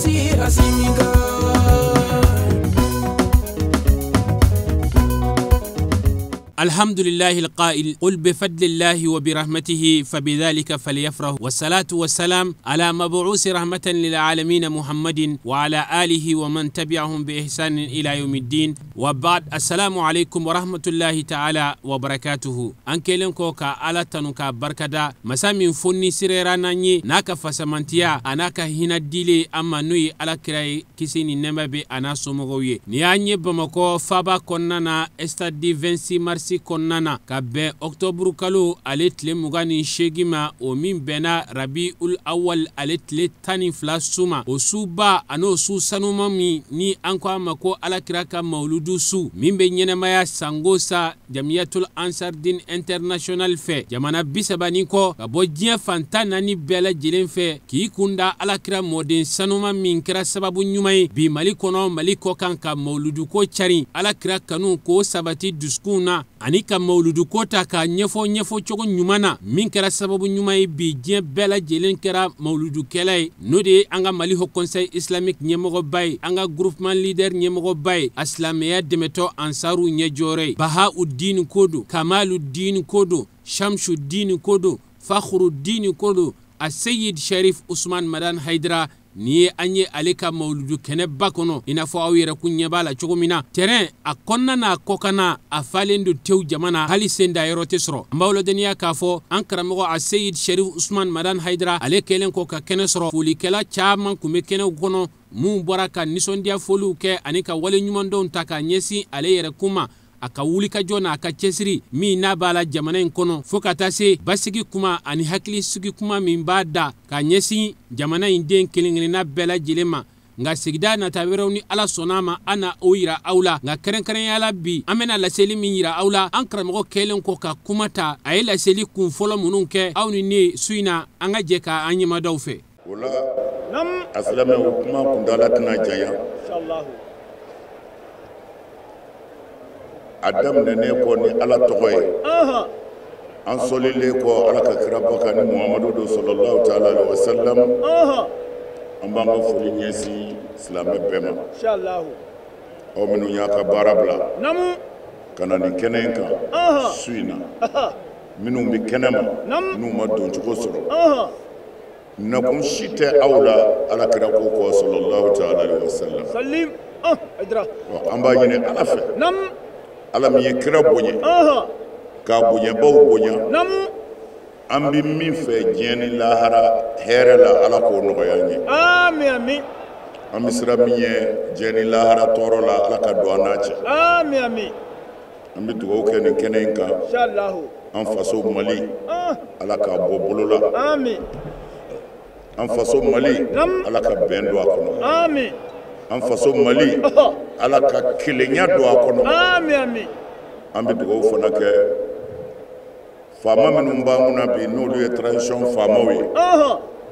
asi asimika. الحمد لله القائل قل بفضل الله وبرحمته فبذلك فليفرحوا والصلاة والسلام على مبعوث رحمة للعالمين محمد وعلى آله ومن تبعهم بإحسان إلى يوم الدين وبعد. السلام عليكم ورحمة الله تعالى وبركاته. أنكلم كوكا على تنوكا بركدا مسامين فني سريرانا ني ناكا فسمانتيا أناكا هنا ديلي أما نوي على كراي كسيني نمبي أنا سمغوي نياني بمكو فابا كوننا استادي فنسي مرسي konnana ka be octobre kalo aletle mugani shegima o min bena rabiul awwal aletle tani flasuma o suba ano su sanuma mi ni anko amako alakiraka mauludu su min be nyenamaya sangosa jamiyatul ansar din international fe jamana bisabani ko ka bojien fantana ni bela jilen fe ki kunda alakira modin sanuma min kira sababu nyumai bi malikono maliko kanka mauludu ko chari alakira kanu ko sabati duskuna anika mauludu kota ka nyefo chogo nyumana min kera sababu nyumai bi jien bela jelen kera mauludu kelay node anga mali ho conseil islamique nyemogo bay anga groupement leader nyemogo bay aslamiya demeto ansaru nyejore bahauddin kodo kamaluddin kodo shamsuddin kodo fakhruddin kodo asayid sharif usman madan haidra ni anye aleka mauludu kene bakono ina fo awira kunya bala chogomina terrain akonna na kokana afalendu tew jamana hali senda yerote soro mbawlo deniya kafo ankara mo asayid sharif usman madan haidra alekelen ko ka kene soro fuli kala chaman kume kene gono mu boraka nisondia folu ke anika wale nyumandon taka nyesi ale yere kuma aka wulika jona aka cesiri mi na bala jamana kono fokata se basigi kuma ani hakli sugi kuma min bada ka nyesi jamana den kelingini na bela jilema nga sigida na tawirawni ala sonama ana oira aula nga keren yala bi amena la seli min yira aula ankra mo kelen ko ka kumata ay la seli kun folo munun ke awni ne suina anga je ka anyima dawfe wala nam aslama kuma kundala tana jaya inshallah adam ne ko ni ala togoy an solile ko ala ka kiraba kan muhammadu sallallahu ta'ala alaihi wasallam an banga fuli nyesi islame bema inshallah o minu nyaka barabla namu kana ni kenenka suina minu bi kenema nu ma don chuko soro na kun shite aula ala kiraba ko sallallahu ta'ala alaihi wasallam sallim idra an ba yine ala fe nam alam ye kira bonye ka bonye baw bonya namu ambi min fe jeni lahara here la ala ko no yanye amin amin ambi sira miye jeni lahara toro la ala ka do anache amin amin ambi to ko ken kenenka inshallah an faso mali ala ka bobolola amin an faso mali ala ka bendo akono amin an faso mali ala ka kilenya do akono amin amin ambi do fona ke fama minum ba muna bi no le transition fama wi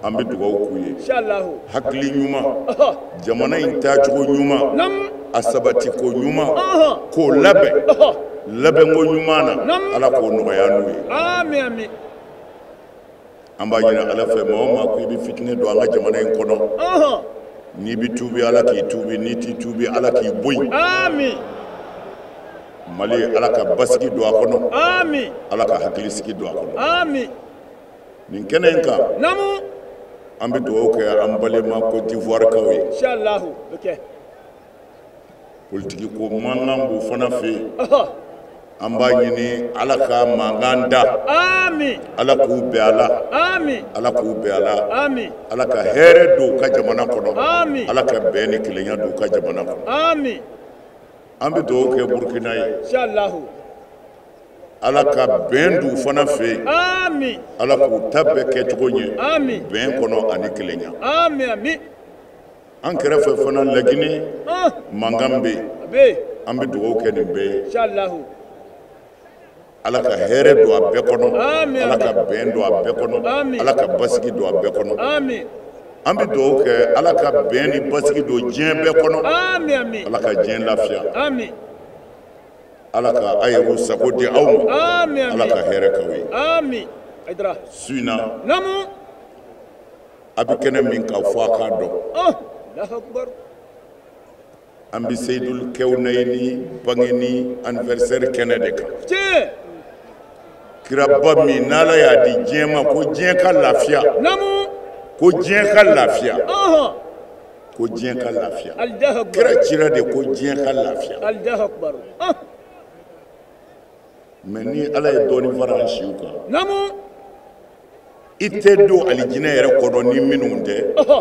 ambi do ku yi inshallah hakli nyuma jamana inta chugo nyuma asabati ko nyuma ko labe ngo nyuma na ala ko no ya nu amin amin amba yina ala fe mo ma ku bi fitne do anga jamana en kono ni bi tubi ala ki tubi ni ti tubi ala ki boy amin mali ala ka basiki do akono amin ala ka hakili siki do akono amin nin kenenka namu ambi do ke ambale ma ko d'ivoire kawe inshallah okay politique ko manambu fana fe amba nyini ala ka manganda amin ala ku be ala amin ala ku be ala amin ala ka here do ka jamana kono amin ala ka beni kilenya do ka jamana kono amin ambi do ke burkina inshallah ala ka bendu fana fe amin ala ku tabbe ke togonye amin ben kono ani kilenya amin amin an kere fe fana lagini mangambe be ambi do ke ni be inshallah ala ka here do abbe kono ala ka ben do abbe kono ala ka basigi do abbe kono amin ambi do ke ala ka ben ni basigi do jembe kono amin amin ala ka jen lafiya amin ala ka ayu sakodi aw amin ala ka here kawi amin idra suina namu abi kene min ka fo aka do Allahu akbar. an bi seydul kewnayni bangeni anniversaire kene de kan Tiɲɛ. kiraba min n'ala y'a di diɲɛ ma ko diɲɛ ka lafiya Namu. ko diɲɛ ka lafiya Aha. ko diɲɛ ka lafiya Allahu akbar. kira cira de ko diɲɛ ka lafiya Allahu akbar. Ah. mais ni ala ye dɔɔni fara an siw kan Namu. i tɛ don alijinɛ yɛrɛ kɔnɔ ni minnu tɛ Aha.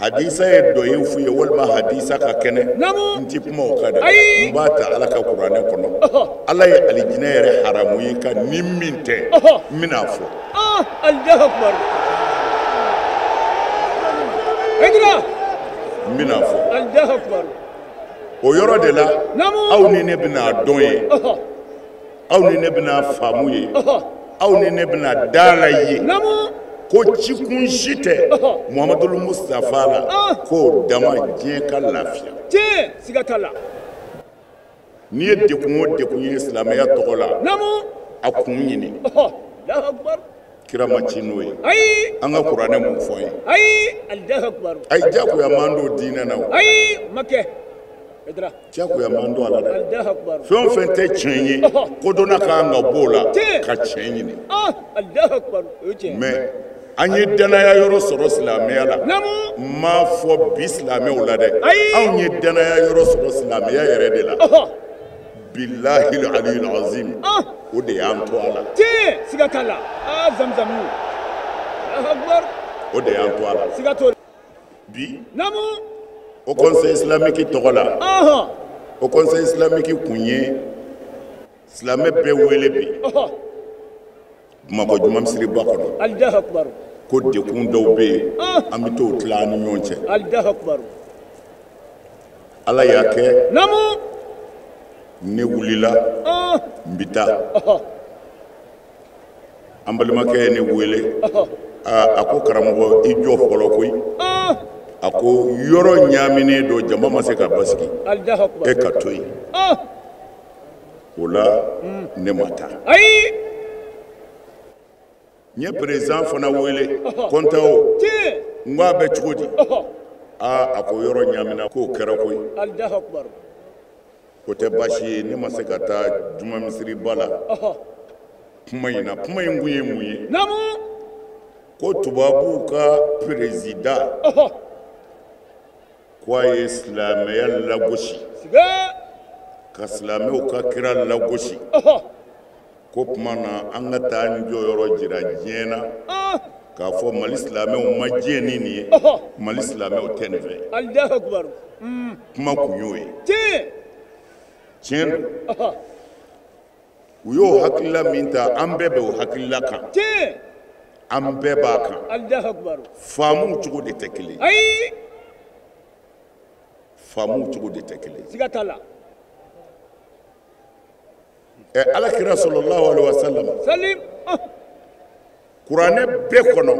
hadisa ye dɔ ye f'u ye walima hadisa ka kɛnɛ Namu. n ti kuma o kan dɛ Ayi. n b'a ta ala ka kuranɛ kɔnɔ Aha. ala ye alijinɛ yɛrɛ haramu ye ka ni min tɛ Aha. n bɛna fɔ Ah. Allahu akbar. Edra. n bɛna fɔ Allahu akbar. o yɔrɔ de la Namu. aw ni ne bɛna dɔn ye Aha. aw ni ne bɛna faamu ye Aha. aw ni ne bɛna dala ye Namu. ko cikun si tɛ muhamadul mustafa la k'o dama diɲɛ ka lafiya Tiɲɛ. Siga t'a la. n'i ye dekun o dekun ye silamɛya tɔgɔ la Namu. a kun ɲini Aha. Allahu akbar. kira ma ci n'o ye Ayi. an ka kuranɛ mun fɔ an ye Ayi. Allahu akbar. ayi jagoya man don diinɛ na o Ayi. Makɛ. Edra. jagoya man don a la dɛ Allahu akbar. fɛn o fɛn tɛ tiɲɛ ye kodɔnna kan ka bɔ o la Tiɲɛ. ka tiɲɛ ɲini Ah. Allahu akbar. O ye tiɲɛ. mais an ye danaya yɔrɔ sɔrɔ silamɛya la Namu. n m'a fɔ bi silamɛw la dɛ Ayi. anw ye danaya yɔrɔ sɔrɔ silamɛya yɛrɛ de la Aha. billahi aliyul azim Ah. o de y'an to a la Tiɲɛ. Siga t'a la. Ah. Zamzamu. Allahu akbar. o de y'an to a la Siga t'o la. bi Namu. o conseil islamique tɔgɔ la Aha. o conseil islamique kun ye silamɛ bɛɛ wele bi Aha. bamakɔ juma misiriba kɔnɔ Allahu akbar. ko dekun dɔw bɛ yen an bɛ t'o tila an ni ɲɔgɔn cɛ Allahu akbar. ala y'a kɛ Namu. ne wulila Ah. n bɛ taa Aha. an balimakɛ ye ne wele Aha. a ko karamɔgɔ i jɔ fɔlɔ koyi Ah. a ko yɔrɔ ɲaaminen don jama ma se ka basigi Allahu akbar. e ka to yen Ah. o la ne ma taa Ayi. n ye perezan fana wele kɔntan o Tiɲɛ. n ko a bɛ cogo di Aha. a ko yɔrɔ ɲaamina k'o kɛra koyi Allahu akbar. o tɛ baasi ye ne ma se ka taa juma misiriba la Aha. kuma in na kuma in kun ye mun ye Namu. ko tubabuw ka perezidan Aha. ko a ye silamɛya lagosi Siga. ka silamɛw ka kira lagosi Aha. ko tuma na an ka taa an jɔyɔrɔ jira diɲɛ na Ah. k'a fɔ mali silamɛw ma diɲɛ ni nin ye Aha. mali silamɛw tɛ nin fɛ Allahu akbar. kuma kun y'o ye Tiɲɛ. tiɲɛ don Aha. u y'o hakilila min ta an bɛɛ bɛ o hakilila kan Tiɲɛ. an bɛɛ b'a kan Allahu akbar. faamuw cogo de tɛ kelen ye Ayi. faamuw cogo de tɛ kelen ye Siga t'a la. alakira sɔlɔlahu alaihi wa sallam Salim. Ah. kuranɛ bɛɛ kɔnɔ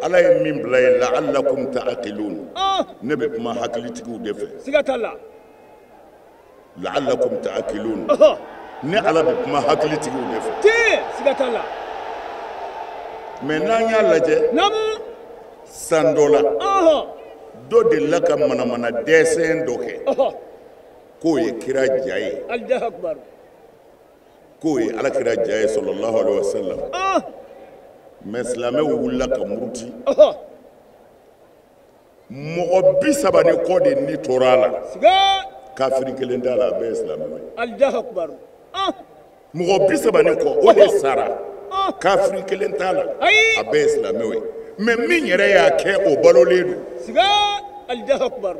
ala ye min bila ye la'allakum ta'qilun Ah. ne bɛ kuma hakilitigiw de fɛ Siga t'a la. la'allakum ta'qilun Aha. ne ala bɛ kuma hakilitigiw de fɛ Tiɲɛ. Siga t'a la. mais n'an y'a lajɛ Namu. san dɔ la Aha. dɔ delila ka manamana dɛsɛn dɔ kɛ Aha. k'o ye kira ja ye Allahu akbar. k'o ye alakira ja ye sɔlɔlahu alaihi wa sallam Ah. mais silamɛw wulila ka muruti Aha. mɔgɔ 30 ni kɔ de ni tora a la Siga. kafiri kelen t'a la a bɛɛ ye silamɛw ye Allahu akbar. Ah. mɔgɔ 30 ni kɔ o de sara Ah. kafiri kelen t'a la Ayi. a bɛɛ ye silamɛw ye mais min yɛrɛ y'a kɛ o balolen don Siga. Allahu akbar.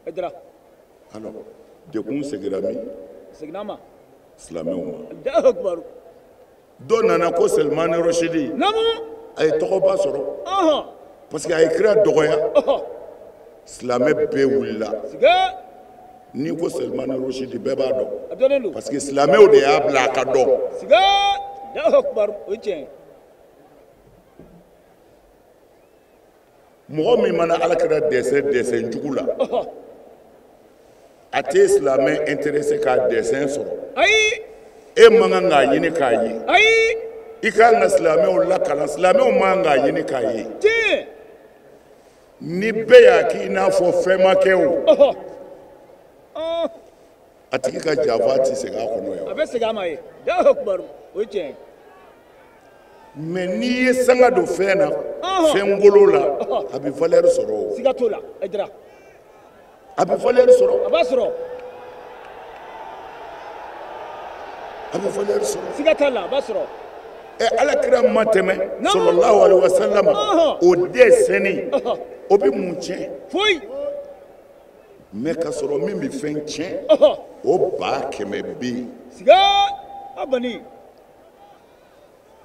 Edra. alors dekun segira min Seginna ma. silamɛw ma Allahu akbar. dɔ nana ko selimani rɔshidi Namu. a ye tɔgɔba sɔrɔ Aha. parce que a ye kira dɔgɔya Aha. silamɛ bɛɛ wulila Siga. n'i ko selimani rɔshidi bɛɛ b'a dɔn A dɔnnen don. parce que silamɛw de y'a bila a ka dɔn Siga. Allahu akbar. O ye tiɲɛ ye. mɔgɔ min mana alakira dɛsɛ jugu la Aha. a tɛ silamɛ intéressé k'a dɛsɛ sɔrɔ Ayi. e man kan k'a ɲini k'a ye Ayi. i ka kan ka silamɛw lakalan silamɛw man kan k'a ɲini k'a ye Tiɲɛ. ni bɛɛ y'a k'i n'a fɔ fɛn ma kɛ o a tigi ka janfa tɛ segin a kɔnɔ yan. A bɛ segin a ma ye. Allahu akbar o ye tiɲɛ ye. mais n'i ye sanga don fɛn na fɛn ngolo la a bɛ valeur sɔrɔ o. Siga t'o la Aidara. A bɛ valeur sɔrɔ. A b'a sɔrɔ. A bɛ valeur sɔrɔ. Siga t'a la a b'a sɔrɔ. Alakira ma tɛmɛ sallallahu alaihi wa sallam o desɛnni o bɛ mun tiɲɛ. Foyi. mais ka sɔrɔ min bɛ fɛn tiɲɛ o 100,000 bɛ yen. Siga a bani.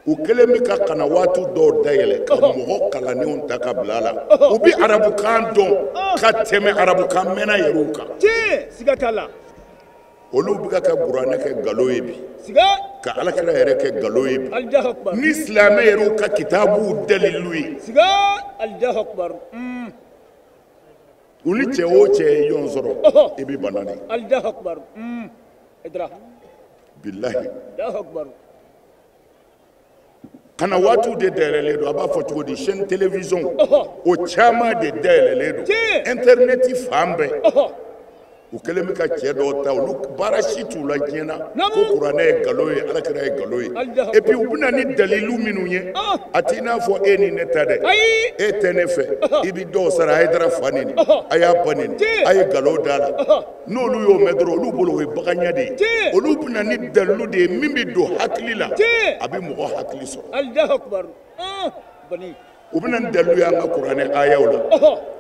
u kɛlen bɛ ka kanawaati dɔw dayɛlɛ ka mɔgɔ kalannenw ta ka bila a la u bɛ arabukan dɔn ka tɛmɛ arabukan mɛnna yɛrɛw kan. Tiɲɛ siga t'a la. olu bɛ ka kuranɛ kɛ nkalon ye bi. Siga. ka alakira yɛrɛ kɛ nkalon ye bi. Allahu akbar. ni silamɛ yɛrɛw ka kitabu dalilu ye. Siga Allahu akbar. u ni cɛ o cɛ ye ɲɔgɔn sɔrɔ i bɛ bana de. Allahu akbar. Aidara. bilahi. Allahu akbar. kana waatiw de dayɛlɛlen don a b'a fɔ cogo di chaîne télévision o caman de dayɛlɛlen don internet fan bɛɛ u kɛlen bɛ ka cɛ dɔw ta olu baara si t'u la diɲɛ na ko kuranɛ ye nkalon ye alakira ye nkalon ye et puis u bɛna ni dalilu minnu ye a t'i n'a fɔ e ni ne ta dɛ e tɛ ne fɛ i bɛ dɔw sara a ye dara fa nin a y'a ba nin a ye nkalon da la n'olu y'o mɛn dɔrɔn olu bolo o ye baganɲɛ de ye olu bɛna ni dalilu de ye min bɛ don hakili la a bɛ mɔgɔ hakili sɔrɔ. Allahu akbar. Bani. u bɛna ni dalilu ye an ka kuranɛ ayaw la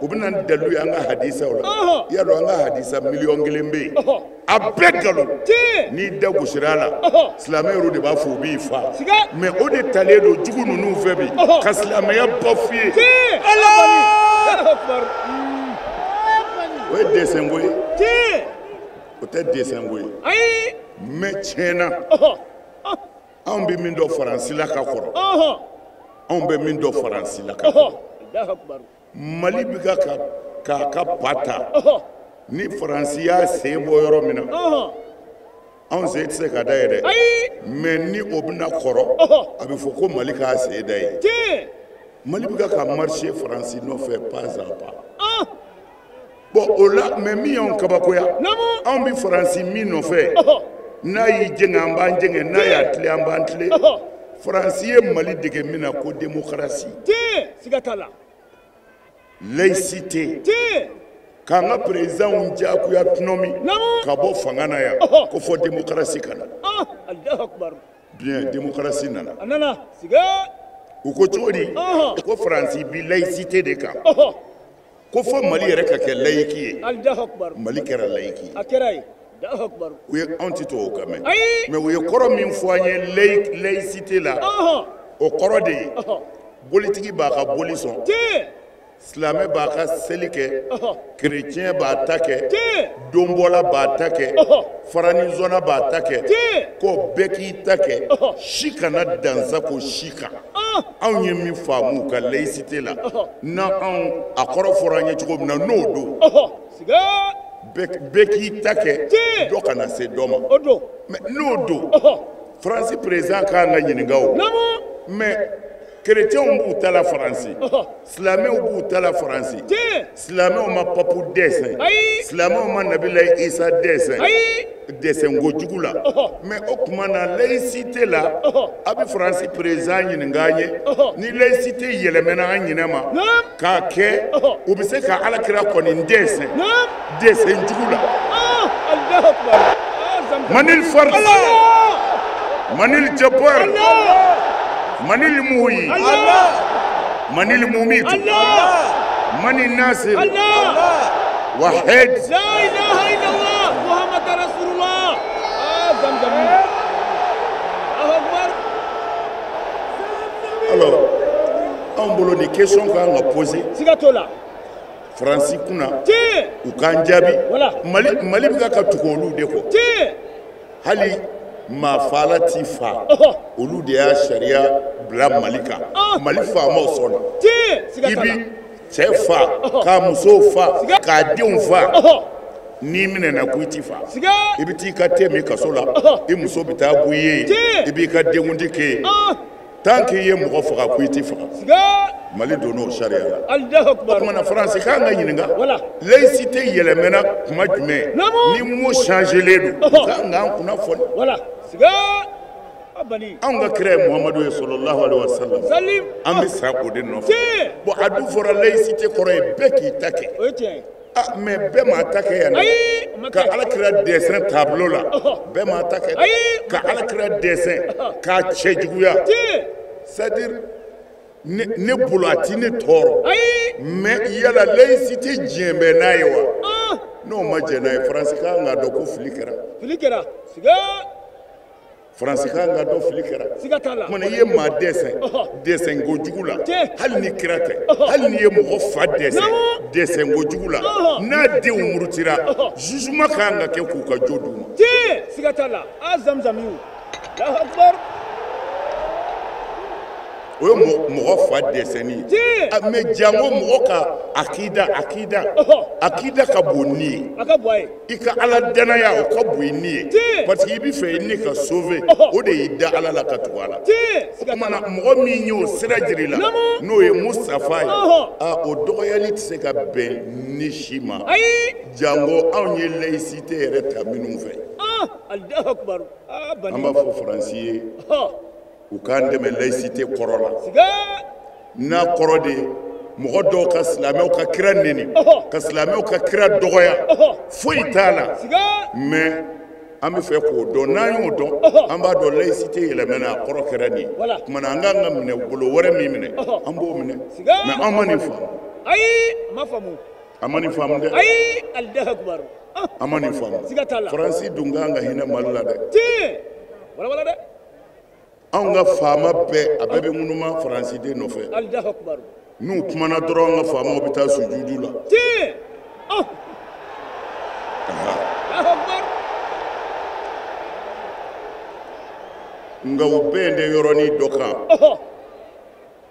u bɛna ni dalilu ye an ka hadisaw la i y'a dɔn an ka hadisa 1,000,000 bɛ yen a bɛɛ nkalon n'i da gosira a la silamɛyɛrɛw de b'a fɔ u b'i fa mais o de talen don jugu ninnu fɛ bi ka silamɛya ba f'i ye. o ye desɛnko ye o tɛ desɛnko ye mais tiɲɛna anw bɛ min dɔn faransi la ka kɔrɔ. anw bɛ min dɔn faransi la ka mali bɛ k'a ka pa ta ni faransi y'a sen bɔ yɔrɔ min na anw sen tɛ se ka da ye dɛ mais ni o bɛna kɔrɔ a bɛ fɔ ko mali k'a sen da ye mali bɛ ka marché faransi nɔfɛ pas à pas bon o la mais min y'anw kabakoya anw bɛ faransi min nɔfɛ n'a y'i jɛngɛ an b'an jɛngɛ n'a y'a tile an b'an tile. faransi ye mali dege min na ko démocratie siga t'a la laïcité k'an ka présidentw diyagoya tɔnɔmi ka bɔ fanga na yan ko fɔ démocratie ka na Allahu akbar bien démocratie nana a nana siga u ko cogo di ko faransi bi laïcité de kan ko fɔ mali yɛrɛ ka kɛ laïque ye Allahu akbar mali kɛra laïque ye a kɛra ye Allahu akbar u ye anw tɛ to o kan mɛn mais u ye kɔrɔ min fɔ an ye laïcité la o kɔrɔ de ye bolitigi b'a ka boli sɔn silamɛ b'a ka seli kɛ kerecɛn b'a ta kɛ donbɔla b'a ta kɛ faranizɔnna b'a ta kɛ ko bɛɛ k'i ta kɛ si kana dansago si kan anw ye min faamu ka laïcité la n'anw a kɔrɔ fɔra an ye cogo min na n'o don bɛɛ k'i ta kɛ dɔ kana se dɔ ma mais n'o don faransi président kan ka ɲininka o mais kerecɛnw b'u ta la faransi silamɛw b'u ta la faransi silamɛw ma papu dɛsɛ silamɛw ma nabilayi isa dɛsɛ dɛsɛnko jugu la mais o tuma na laïcité la a bɛ faransi président ɲininka an ye ni laïcité yɛlɛmɛna an ɲinɛ ma k'a kɛ u bɛ se ka alakira kɔni dɛsɛ dɛsɛn jugu la manil farsi manil jabbar manil muhyi manil mumit manil nasir wahid la ilaha illallah muhammad rasulullah zamzam akbar alors anw bolo ni question kan ka poser siga to la faransi kunna u k'an jaabi mali bɛ ka tugu olu de kɔ hali maa faala t'i fa olu de y'a sariya bila mali kan mali faamaw sɔnna i bi cɛ fa k'a musow fa k'a denw fa n'i minɛna ko i t'i fa i bɛ t'i ka te min kaso la i muso bɛ taa bɔ i ye i b'i ka denkundi kɛ tant que ye mɔgɔ faga ko i ti faga siga Mali donn'o sariya la Allahu akbar o kumana France kan ka ɲininka voilà laïcité yɛlɛmɛna kuma jumɛn ni mot changelen don kan k'an kunnafoni voilà siga abani anw ka kira ye Muhamadu ye sallallahu alaihi wasallam salim an bɛ sa o de nɔfɛ bon a dun fɔra laïcité kɔrɔ ye bɛɛ k'i ta kɛ o ye tiɲɛ ye ah mais bɛɛ m'a ta kɛ yan dɛ ka alakira dessin tableau la bɛɛ m'a ta kɛ ka alakira dessin k'a cɛ juguya c'est-à-dire ne bolo a ti ne tɔɔrɔ mais yala laïcité diɲɛ bɛɛ n'a ye wa n'o ma diɲɛ n'a ye France kan ka dɔn ko fili kɛra siga France kan ka dɔn fili kɛra siga t'a la kumana i ye maa dessin kojugu la hali ni kira tɛ hali ni ye mɔgɔ fa dessin kojugu la n'a denw murutira jugement kan ka kɛ k'u ka jo d'u ma siga t'a la a zamzam yu Allahu akbar o ye mɔgɔ fa dessin ye mais jango mɔgɔ ka akida ka bon ni ye a ka bon a ye i ka ala danaya o ka bon i ni ye parce que i bɛ fɛ i ni ka sauver o de y'i da ala la ka tugu a la o kumana mɔgɔ min y'o sira jira i la n'o ye Mustafa ye o dɔgɔyali tɛ se ka bɛn ni si ma jango anw ye laïcité yɛrɛ ta minnu fɛ Allahu akbar an b'a fɔ Faransi ye u k'an dɛmɛ laïcité kɔrɔ la n'a kɔrɔ de mɔgɔ dɔw ka silamɛw ka kira neni ka silamɛw ka kira dɔgɔya foyi t'a la mais an bɛ fɛ k'o dɔn n'an y'o dɔn an b'a dɔn laïcité yɛlɛmɛna a kɔrɔ kɛra nin ye kumana an k'an ka minɛ bolo wɛrɛ min minɛ an b'o minɛ mais an ma nin faamu ma faamu an ma nin faamu dɛ Allahu akbar an ma nin faamu Faransi dun k'an ka hinɛ Mali la dɛ wala dɛ anw ka faama bɛɛ a bɛɛ bɛ ŋunuma Faransi den nɔfɛ Allahu akbar n'u kumana dɔrɔn an ka faamaw bɛ taa sujudu la Allahu akbar nka o bɛɛ de yɔrɔnin dɔ kan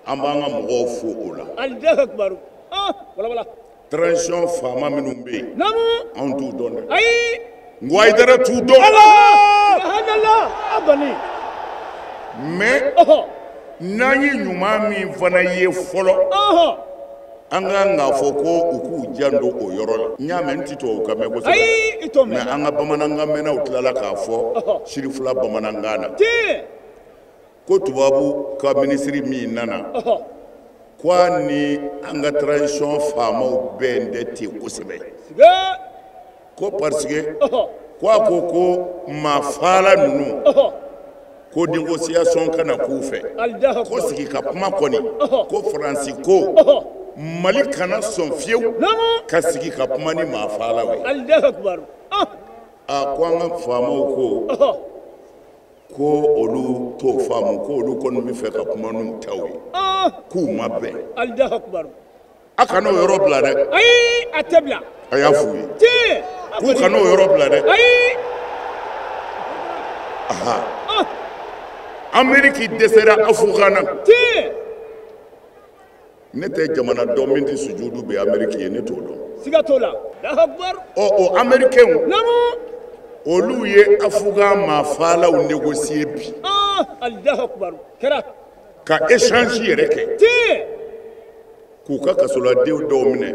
an b'an ka mɔgɔw fo o la Allahu akbar wala transition faama minnu bɛ yen anw t'u dɔn dɛ n ko Hayidara t'u dɔn subhanallah abani mais n'an ye ɲuman min fana ye fɔlɔ an kan k'a fɔ ko u k'u jan don o yɔrɔ la n y'a mɛn n tɛ tubabu kan mɛn kosɛbɛ mais an ka bamanankan mɛnnaw tilala k'a fɔ sirifila bamanankan na ko tubabu ka minisiri min nana ko ni an ka transition faamaw bɛɛ tɛ ten kosɛbɛ ko parce que ko a ko maa faala ninnu ko négociation kana k'u fɛ ko sigi ka kuma kɔni ko Faransi ko Mali kana sɔn fiyewu ka sigi ka kuma ni maa faalaw ye ko an ka faamaw ko olu t'o faamu ko olu kɔni bɛ fɛ ka kuma n'u taw ye k'u ma bɛn a kana o yɔrɔ bila dɛ a tɛ bila a y'a f'u ye k'u kana o yɔrɔ bila dɛ Amérique dɛsɛra Afugana ne tɛ jamana dɔn min tɛ sujudu bɛ Amérique ye ne t'o dɔn siga t'o la Allahu akbar o Américains olu ye Afugan maa faalaw négocier bi Allahu akbar kɛra ka échange yɛrɛ kɛ k'u ka kasoladen dɔw minɛ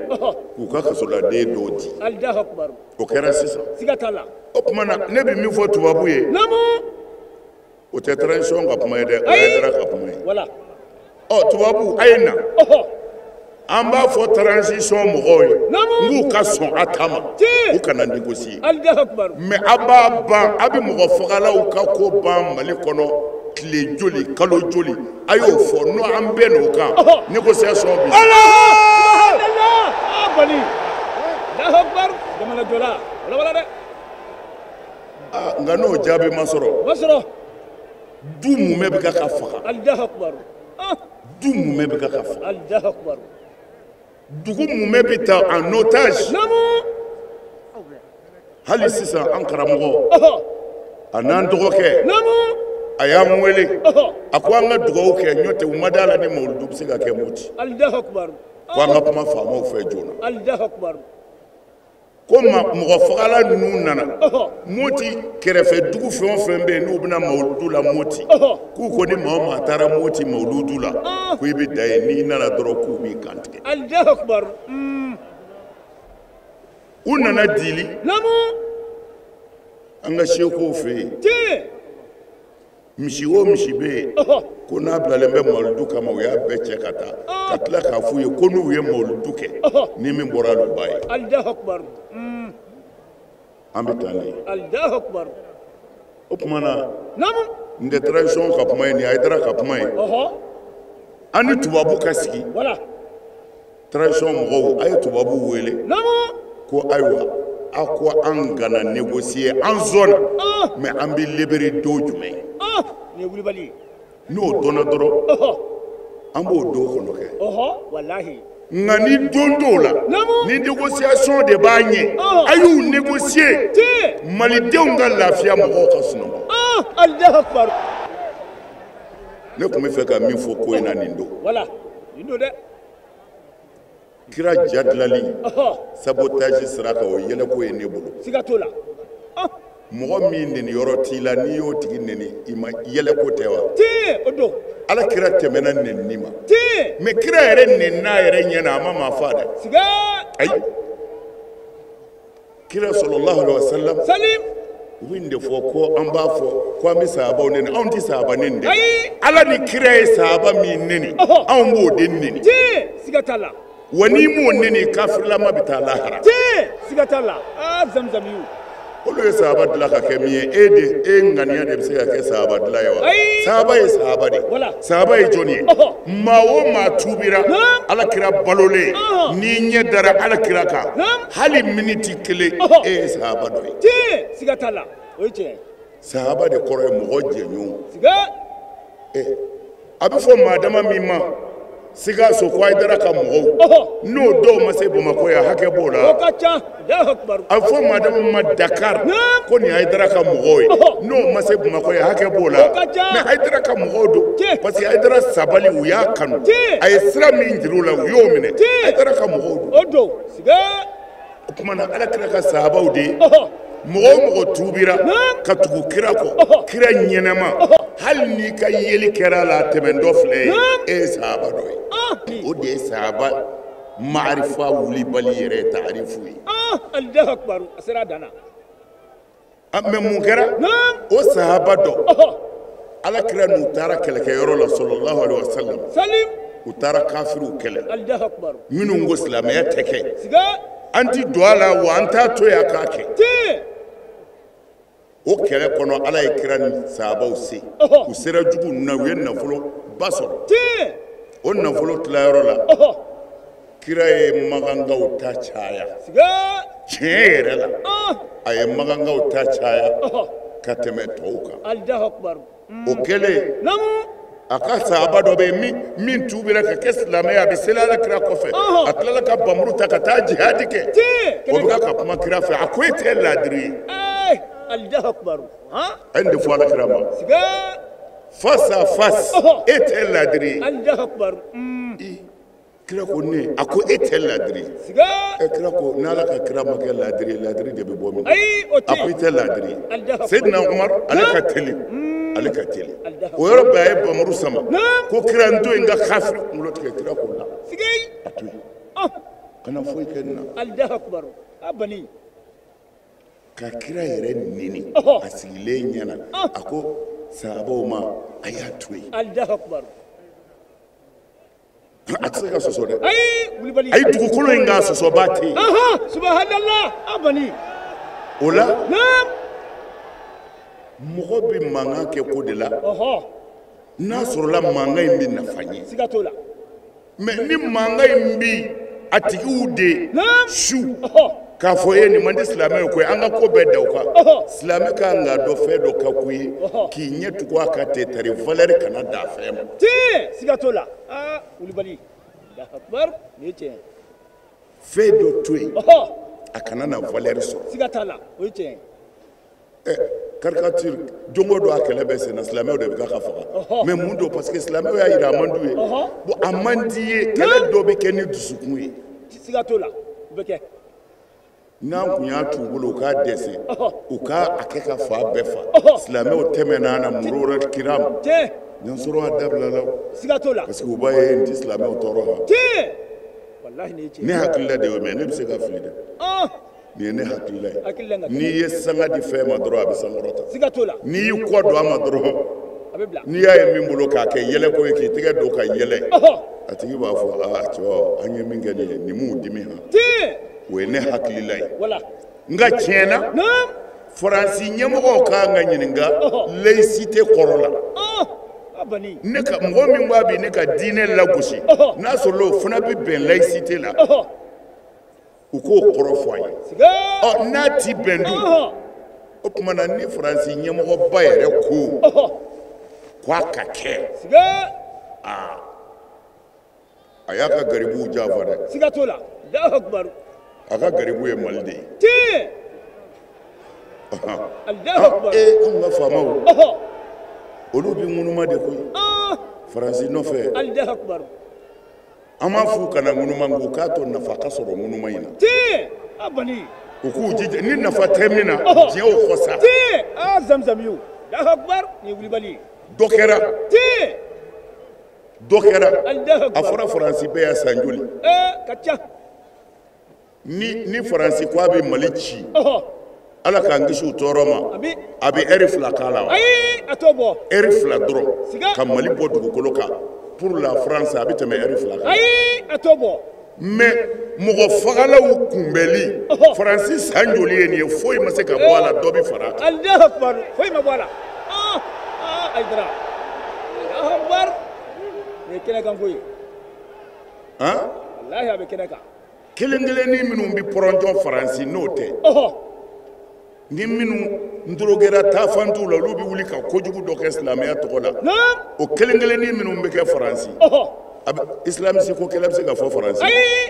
k'u ka kasoladen dɔw di Allahu akbar o kɛra sisan siga t'a la o kumana ne bɛ min fɔ tubabu ye o tɛ transition ka kuma ye dɛ o Hayidara ka kuma ye tubabu a ye na an b'a fɔ transition mɔgɔw ye n k'u ka sɔn a ta ma u kana négocier mais a b'a ban a bɛ mɔgɔ fagalaw ka ko ban Mali kɔnɔ tile joli kalo joli a y'o fɔ n'o an bɛɛ n'o kan négociation bi nka n'o jaabi ma sɔrɔ du mumɛ bɛ ka faga du mumɛ bɛ ka faga dugu mumɛ bɛ ta en otage hali sisan an karamɔgɔ a n'an dɔgɔkɛ a y'an wele a ko an ka dugawu kɛ n'o tɛ u ma d'a la ni mawuludu bɛ se ka kɛ Moti ko an ka kuma faamaw fɛ joona ko mɔgɔ fagala ninnu nana Moti kɛrɛfɛ dugu fɛn o fɛn bɛ yen n'u bɛna mawuludu la Moti k'u ko ni maa o maa taara Moti mawuludu la ko i bɛ da yen n'i nana dɔrɔn k'u b'i kantigɛ. Allahu Akbar. U nana dili an ka seko fɛ yen misi o misi bɛ yen ko n'a bilalen bɛ mawuludu kama u y'a bɛɛ cɛ ka taa ka tila k'a f'u ye ko n'u ye mawuludu kɛ ni min bɔra l'u b'a ye. Allahu Akbar. An bɛ taa ne ye. Allahu Akbar. O tuma na n tɛ tradition ka kuma ye nin ye Hayidara ka kuma ye an ni tubabu ka sigi tradition mɔgɔw a ye tubabu wele ko ayiwa a ko an kana négocier an zone mais an bɛ libérer don jumɛn n'o dɔnna dɔrɔn an b'o don kɔnɔ kɛ nka ni don t'o la ni négociation de b'a ɲɛ a y'u négocier malidenw ka lafiya mɔgɔw ka sunɔgɔ. Allahu Akbar. Ne tun bɛ fɛ ka min fɔ ko in na nin don. Nin don dɛ. Kira ja dilali sabotage sira kan o yɛlɛko ye ne bolo. Siga t'o la. Mɔgɔ min neni yɔrɔ t'i la n'i y'o tigi neni i ma yɛlɛko tɛ wa. O don. Ala kira tɛmɛna nenni ma. Mais kira yɛrɛ nenna yɛrɛ ɲɛna a ma maa fa dɛ. Siga. Ayi. Kira sallallahu alaihi wasallam. Salim. U bɛ nin de fɔ ko an b'a fɔ ko an bɛ sahabaw neni anw tɛ sahaba neni dɛ. Ala ni kira ye sahaba min neni anw b'o de neni. Siga t'a la. Wa n'i m'o neni kafirlama bɛ taa lahara. Siga t'a la. Zamzam yu. Olu ye sahaba dilan ka kɛ min ye e ŋaniya de bɛ se ka kɛ sahaba dilan ye wa. Sahaba ye sahaba de. Sahaba ye jɔn ye. Maa o maa tuubira ala kira balolen n'i ɲɛ dara ala kira kan hali miniti kelen e ye sahaba dɔ ye. Siga t'a la o ye tiɲɛ. Sahaba de kɔrɔ ye mɔgɔ jɛɲɔgɔn. A bɛ fɔ maa dama min ma Sikaso ko Hayidara ka mɔgɔw n'o dɔw ma se Bamakɔ yan hakɛ b'o la. O ka ca. A bɛ fɔ maa dama ma Dakar ko nin Hayidara ka mɔgɔw ye n'o ma se Bamakɔ yan hakɛ b'o la. Mais Hayidara ka mɔgɔw don parce que Hayidara sabali u y'a kanu a ye sira min jira u la u y'o minɛ Hayidara ka mɔgɔw don. O don. Siga. O tuma na ala kira ka sahabaw de mɔgɔ o mɔgɔ tuubira ka tugu kira kɔ kira ɲɛnɛma hali n'i ka yeli kɛra la tɛmɛ dɔ filɛ ye e ye sahaba dɔ ye o de ye sahaba maarifa wulibali yɛrɛ ye taarifu ye. Allahu Akbar a sera a dan na. Mais mun kɛra o sahaba dɔ ala kira n'u taara kɛlɛkɛyɔrɔ la sallallahu alaihi wasallam u taara kafiriw kɛlɛ Allahu Akbar minnu ko silamɛya tɛ kɛ siga an ti don a la wa an t'a to yan k'a kɛ. O kɛlɛ kɔnɔ ala ye kira ni sahabaw se u sera jugu ninnu na u ye nafolo ba sɔrɔ o nafolo tilayɔrɔ la kira ye magangaw ta caya tiɲɛ yɛrɛ la a ye magangaw ta caya ka tɛmɛ tɔw kan. O kɛlen a ka sahaba dɔ bɛ yen min tuubira ka kɛ silamɛ ye a bɛ seli ala kira kɔfɛ a tilala ka bamuru ta ka taa jihadi kɛ o bɛ ka kuma kira fɛ a ko e tɛ laadiri ye. Allahu Akbar. A ye nin de fɔ ala kira ma face à face e tɛ laadiri ye. Allahu Akbar. Kira ko ne a ko e tɛ laadiri ye. Kira ko n'ala ka kira ma kɛ laadiri ye laadiri de bɛ bɔ min a ko i tɛ laadiri ye. Seydina Umar ale ka teli ale ka teli o yɔrɔ bɛɛ a ye bamuru sama ko kira n to yen n ka kafiri kunkolo tigɛ kira ko la a to yen kana foyi kɛ nin na. Allahu Akbar a bani. Ka kira yɛrɛ neni a sigilen ɲɛna a ko sahabaw ma a y'a to yen. Allahu Akbar. A tɛ se ka sɔsɔ dɛ a ye dugukolo in k'a sɔsɔ ba tɛ yen. Subhanallah a bani. O la mɔgɔ bɛ mankan kɛ ko de la n'a sɔrɔla mankan in bɛ nafa ɲɛ. Siga t'o la. Mais ni mankan in bɛ a tigiw de su k'a fɔ e nin man di silamɛ ye koyi an ka ko bɛɛ da o kan silamɛ kan ka dɔ fɛn dɔ ka k'u ye k'i ɲɛ tugu a ka tɛ tari valeur kana d'a fɛn ma. Siga t'o la Wulibali Allahu Akbar nin ye tiɲɛ. Fɛn dɔ to yen a kana na valeur sɔrɔ. Siga t'a la o ye tiɲɛ. Caricature jongo do a kɛlɛ bɛ sen na silamɛw de bɛ ka faga mais mun don parce que silamɛw y'a yira a man d'u ye bon a man di ye kɛlɛ dɔ bɛ kɛ ni dusukun ye. Siga t'o la o bɛ kɛ. n'an kun y'a t'u bolo u k'a dɛsɛ u k'a a kɛ ka fa bɛɛ fa silamɛw tɛmɛna na muru wɛrɛ kira ma nin sɔrɔ a dabila la siga t'o la parce que u b'a ye n tɛ silamɛw tɔɔrɔ ha wallahi ne ne hakilila de y'o mɛ ne bɛ se ka fili dɛ nin ye ne hakilila ye n'i ye sanga di fɛn ma dɔrɔn a bɛ sankɔrɔta siga t'o la n'i y'i kɔ don a ma dɔrɔn a bɛ bila n'i y'a ye min bolo k'a kɛ yɛlɛ ko ye k'i tɛgɛ don ka yɛlɛ a tigi b'a fɔ aa cɛwa an ye min kɛ nin ye nin m'u dimi han o ye ne hakilila ye nka tiɲɛna faransi ɲɛmɔgɔw kan ka ɲininka laïcité kɔrɔ la ne ka mɔgɔ min b'a bi ne ka diinɛ lagosi n'a sɔrɔ o fana bɛ bɛn laïcité la u k'o kɔrɔ fɔ an ye n'a ti bɛn dun o tuma na ni faransi ɲɛmɔgɔba yɛrɛ ko k'a ka kɛ a y'a ka garibuw janfa dɛ siga t'o la a ka garibu ye Mali de ye Allahu Akbar anw ka faamaw olu bɛ ŋunuma de koyi faransi nɔfɛ Allahu Akbar an m'a f'u kana ŋunuma k'u k'a to nafa ka sɔrɔ ŋunuma in na u k'u jija ni nafa tɛ min na diɲɛ o kɔ sa zamzamiyu Allahu Akbar ni wulibali dɔ kɛra a fɔra faransi bɛɛ y'a san joli ka ca ni faransi ko a bɛ Mali ci ala k'an kisi u tɔɔrɔ ma a bɛ ɛri 2 k'a la wa a t'o bɔ ɛri 2 dɔrɔn ka Mali bɔ dugukolo kan pour la France a bɛ tɛmɛ ɛri 2 kan a t'o bɔ mais mɔgɔ fagalaw kunbɛli faransi san joli ye nin ye foyi ma se ka bɔ a la dɔ bɛ fara a kan Allahu Akbar foyi ma bɔ a la Aïdara Allahu Akbar ne kɛnɛ kan koyi wallahi a bɛ kɛnɛ kan kelen-kelennin minnu bɛ pɔrɔnjɔ faransi n'o tɛ ni minnu ndorogera taafantuw la olu bɛ wuli ka kojugu dɔ kɛ silamɛya tɔgɔ la o kelen-kelennin minnu bɛ kɛ faransi islamiste ko kɛlɛ bɛ se ka fɔ faransi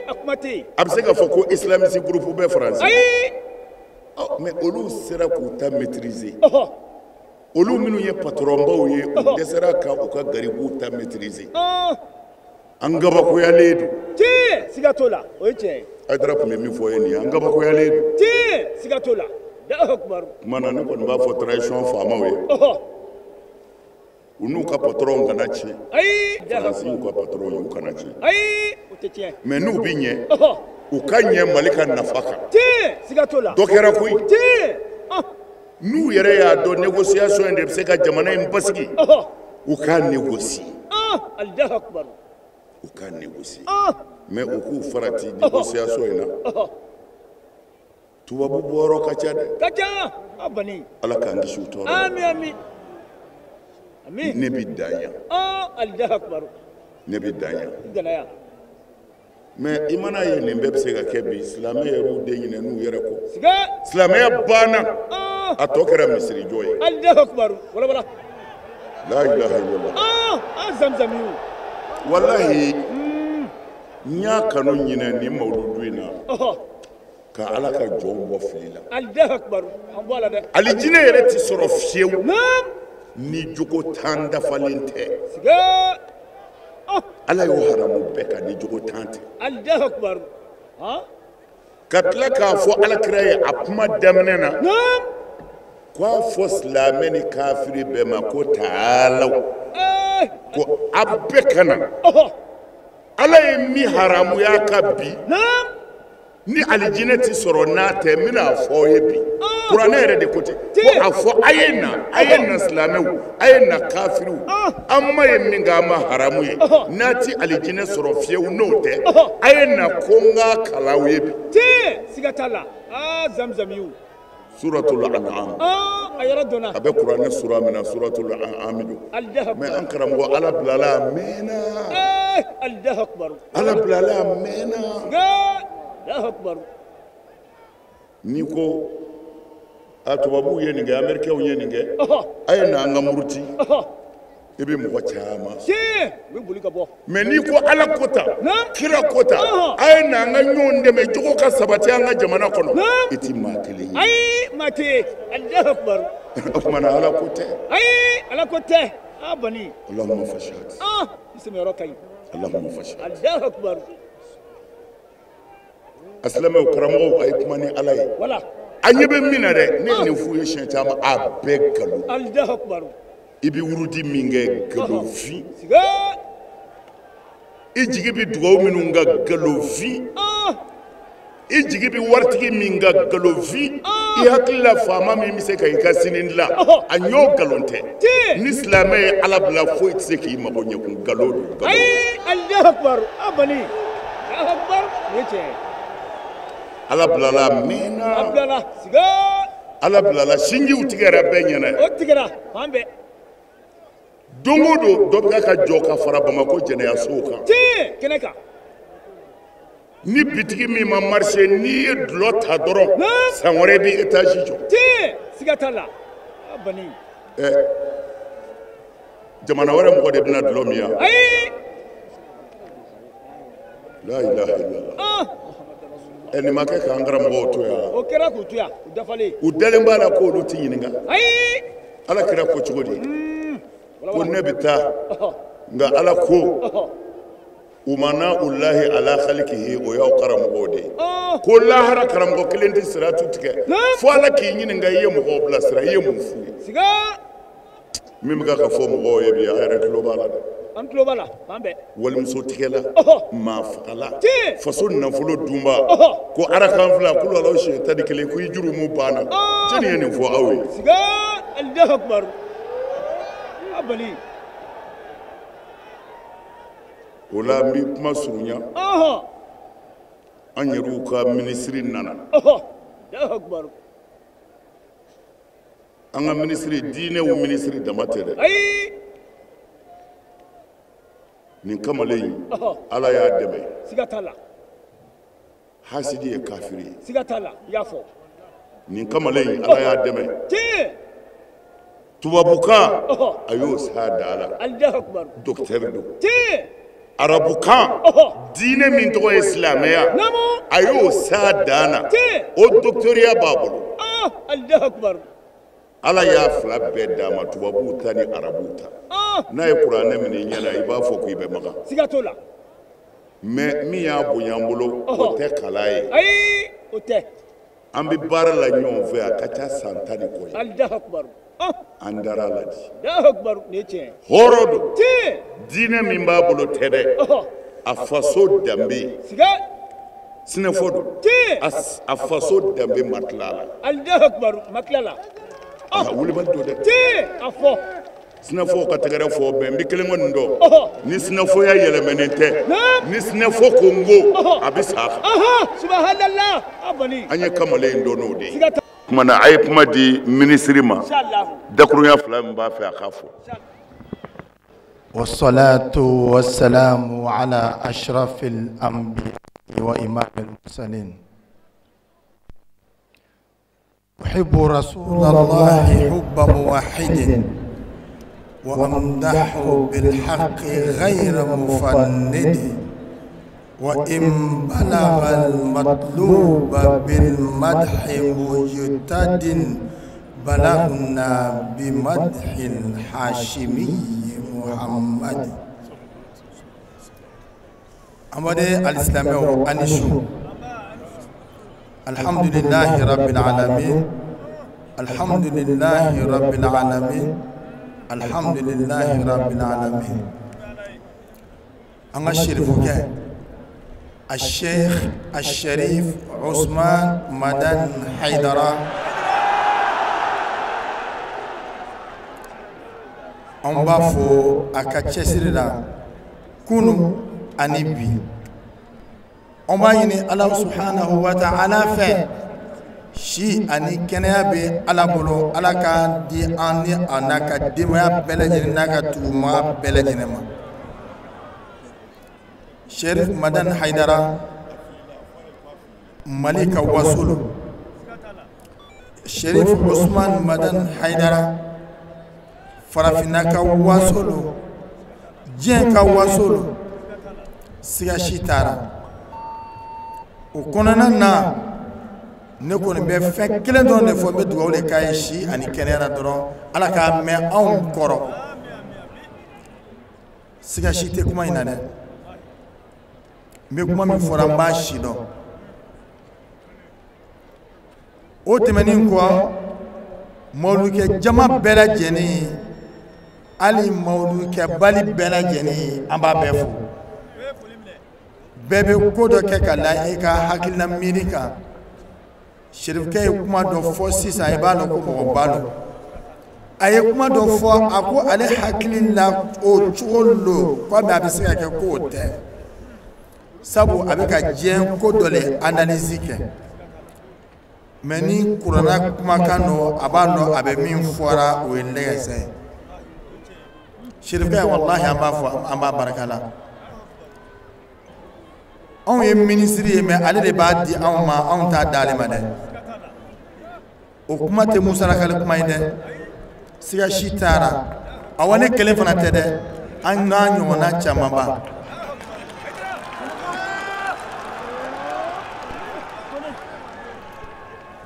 a kuma tɛ yen a bɛ se ka fɔ ko islamiste groupe bɛ faransi mais olu sera k'u ta maîtriser olu minnu ye patronbaw ye u dɛsɛra ka u ka garibuw ta maîtriser an gabakoyalen don siga t'o la o ye tiɲɛ ye Aïdara tun bɛ min fɔ ye nin ye an gabakoyalen don siga t'o la Allahu Akbar kuma na ne kɔni b'a fɔ tradition faamaw ye u n'u ka patron kana tiɲɛ faransi y'u ka patron ye u kana tiɲɛ o tɛ tiɲɛ mais n'u bɛ ɲɛ u ka ɲɛ Mali ka nafa kan siga t'o la dɔ kɛra koyi n'u yɛrɛ y'a dɔn négociation in de bɛ se ka jamana in basigi u k'a négocier Allahu Akbar u k'a négocier mais u k'u farati négociation in na tubabu bɔyɔrɔ ka ca dɛ ala k'an kisi u tɔɔrɔ amin ne bɛ dan yan Allahu Akbar ne bɛ dan yan mais i mana ye nin bɛɛ bɛ se ka kɛ bi silamɛ yɛrɛw de ɲinɛ n'u yɛrɛ kɔ silamɛya banna a tɔ kɛra misirijɔ ye Allahu Akbar wala la ilaha illallah zamzamiyu wallahi n y'a kanu ɲinɛ nin mawludu in na ka ala ka jɔn bɔ fili la Allahu Akbar an bɔ a la dɛ alijinɛ yɛrɛ tɛ sɔrɔ fiyewu ni jogo tan dafalen tɛ ala y'o haramu bɛɛ kan ni jogo tan tɛ Allahu Akbar ka tila k'a fɔ alakira ye a kuma daminɛ na k'a fɔ silamɛ ni kafiri bɛɛ ma ko taalaw ko a bɛɛ ka na ala ye min haramuya ka bi ni alijinɛ ti sɔrɔ n'a tɛ n bɛna fɔ aw ye bi kuranɛ yɛrɛ de ko ten ko a fɔ a ye na silamɛw a ye na kafiriw an ma ye min kɛ an ma haramu ye n'a ti alijinɛ sɔrɔ fiyewu n'o tɛ a ye na ko n k'a kalan aw ye bi siga t'a la zamzamiyu suratul an'am a yɛrɛ dɔnna a bɛ kuranɛ sura min na suratul an'am don mais an karamɔgɔ ala bilala a mɛnna Allahu Akbar ala bilala a mɛnna Allahu Akbar ni ko a tubabuw ye nin kɛ amɛrikɛnw ye nin kɛ a ye na an ka muruti i bɛ mɔgɔ caman mais n'i ko ala ko tan kira ko tan a ye na an ka ɲɔgɔn dɛmɛ jogo ka sabati an ka jamana kɔnɔ i ti maa kelen ye maa tɛ yen Allahu Akbar o tuma na ala ko tɛ ala ko tɛ bani Allahumma fashhad bisimila yɔrɔ ka ɲi Allahumma fashhad Allahu Akbar asilame karamɔgɔw ay kuma ni ala ye wala a ɲɛ bɛ min na dɛ ne ye nin f'u ye siɲɛ caman a bɛɛ galon Allahu akbar i bɛ wurudi min kɛ galonfin siga i jigi bɛ dugawu minnu ka galonfin i jigi bɛ waritigi min ka galonfin i hakili la faama min bɛ se ka i ka sini dilan a ɲ'o galon tɛ ni silamɛ ye ala bila foyi tɛ se k'i mago ɲɛ kun galon don ay Allahu akbar abani Allahu akbar ne ce ala bilala mɛnna abdala siga ala bilala sinjiw tigɛra bɛɛ ɲɛna o tigɛra fan bɛɛ don o don dɔ bɛ ka jɔ ka fara Bamako jɛnɛyasow kan tiɲɛ kɛnɛ kan ni bitigi min ma marché n'i ye dulɔ ta dɔrɔn san wɛrɛ bɛ étage jɔ tiɲɛ siga t'a la abani jamana wɛrɛ mɔgɔ de bɛna dulɔ min yan ayi la ilaha illallah nin ma kɛ k'an karamɔgɔw to yan o kɛra k'u to yan u dafalen u dalen b'a la k'olu tɛ ɲininka ayi ala kira ko cogo di ko ne bɛ taa nka ala ko umana ulahi ala khalikihi o y'aw karamɔgɔw de ye ko lahara karamɔgɔ kelen tɛ siratu tigɛ fo ala k'i ɲininka i ye mɔgɔw bilasira i ye mun f'u ye siga min bɛ ka fɔ mɔgɔw ye bi a yɛrɛ tulo b'a la dɛ an tulo b'a la fan bɛɛ walimuso tigɛla maa fagala tiɲɛ faso nafolo dunba ko arakan fila k'olu alaw siɲɛ ta di kelen ko i jurumu banna jɔnni ye nin fɔ aw ye siga Allahu akbar abali o la n bɛ kuma surunya an yɛrɛw ka minisiri nana Allahu akbar an ka minisiri diinɛw minisiri dama tɛ dɛ ayi nin kamalen ala y'a dɛmɛ siga t'a la hasidi ye kafiri ye siga t'a la i y'a fɔ nin kamalen ala y'a dɛmɛ tiɲɛ tubabukan a y'o s'a da la Allahu akbar docteur don tiɲɛ arabukan diinɛ min tɔgɔ ye silamɛya namu a y'o s'a dan na tiɲɛ o docteuriya b'a bolo Allahu akbar ala y'a fila bɛɛ d'a ma tubabuw ta ni arabuw ta n'a ye kuranɛ minɛ i ɲɛna i b'a fɔ k'i bɛ maga siga t'o la mais min y'a bonya n bolo o tɛ kala ye ayi o tɛ an bɛ baara la ɲɔgɔn fɛ a ka ca san 10 ni kɔ ye Allahu akbar an dara la di Allahu akbar ne tiɲɛ hɔrɔn don tiɲɛ diinɛ min b'a bolo tɛ dɛ a faso danbe siga sinɛfɔ don tiɲɛ a faso danbe ma tila a la Allahu akbar ma tila la a wulibali don dɛ tiɲɛ a fɔ sinɛfɔw ka tɛgɛrɛ fɔ bɛn n bɛ kelen kɔni dɔn ni sinɛfɔya yɛlɛmɛnen tɛ ni sinɛfɔ ko n ko a bɛ sa a kan subhanallah abani an ye kamalen dɔn n'o de ye siga t'a kumana a ye kuma di minisiri ma inshallah dakurunya fila min b'a fɛ a k'a fɔ والصلاة والسلام على أشرف الأنبياء وإمام المرسلين أحب رسول الله حب موحد وأمدح بالحق غير مفند وإن بلغ المطلوب بالمدح مجتد بلغنا بمدح الحاشمي محمد أمري الإسلامي أنشو الحمد لله رب العالمين الحمد لله رب العالمين الحمد لله رب العالمين أنا الشريف الشيخ الشريف عثمان مدن حيدرة an b'a fɔ a ka cɛsiri la kunu ani bi an b'a ɲini ala subhanahu wa ta'ala fɛ si ani kɛnɛya bɛ ala bolo ala ka di an ni a n'a ka denbaya bɛɛ lajɛlen n'a ka tuguma bɛɛ lajɛlen ma Sherif Madan Haidara Mali ka wasolo Sherif Usman Madan Haidara Farafina ka wasolo diɲɛ ka wasolo siga si tara o kɔnɔna na ne kɔni bɛ fɛn kelen dɔrɔn de fɔ n bɛ dugawu de k'a ye si ani kɛnɛya dɔrɔn ala k'a mɛn anw kɔrɔ siga si tɛ kuma in na dɛ n bɛ kuma min fɔra n b'a si dɔn o tɛmɛnin kɔ mawludikɛ jama bɛɛ lajɛlen hali mawludikɛ bali bɛɛ lajɛlen an b'a bɛɛ fo bɛɛ bɛ ko dɔ kɛ ka da i ka hakilina miiri kan Sherifkɛ ye kuma dɔ fɔ sisan i b'a dɔn ko mɔgɔ b'a dɔn a ye kuma dɔ fɔ a ko ale hakili la o cogo lo ko a bɛ se ka kɛ ko o tɛ sabu a bɛ ka diɲɛ ko dɔ le analyse kɛ mais ni kuranna kumakan don a b'a dɔn a bɛ min fɔra o ye nɛgɛsɛ ye Sherifkɛ wallahi an b'a fɔ an b'a barika la anw ye ministre ye mais ale de b'a di anw ma anw t'a d'ale ma dɛ o kuma tɛ Musa Lakali kuma ye dɛ siga si taara awa ne kelen fana tɛ dɛ an n'a ɲɔgɔnna caman ba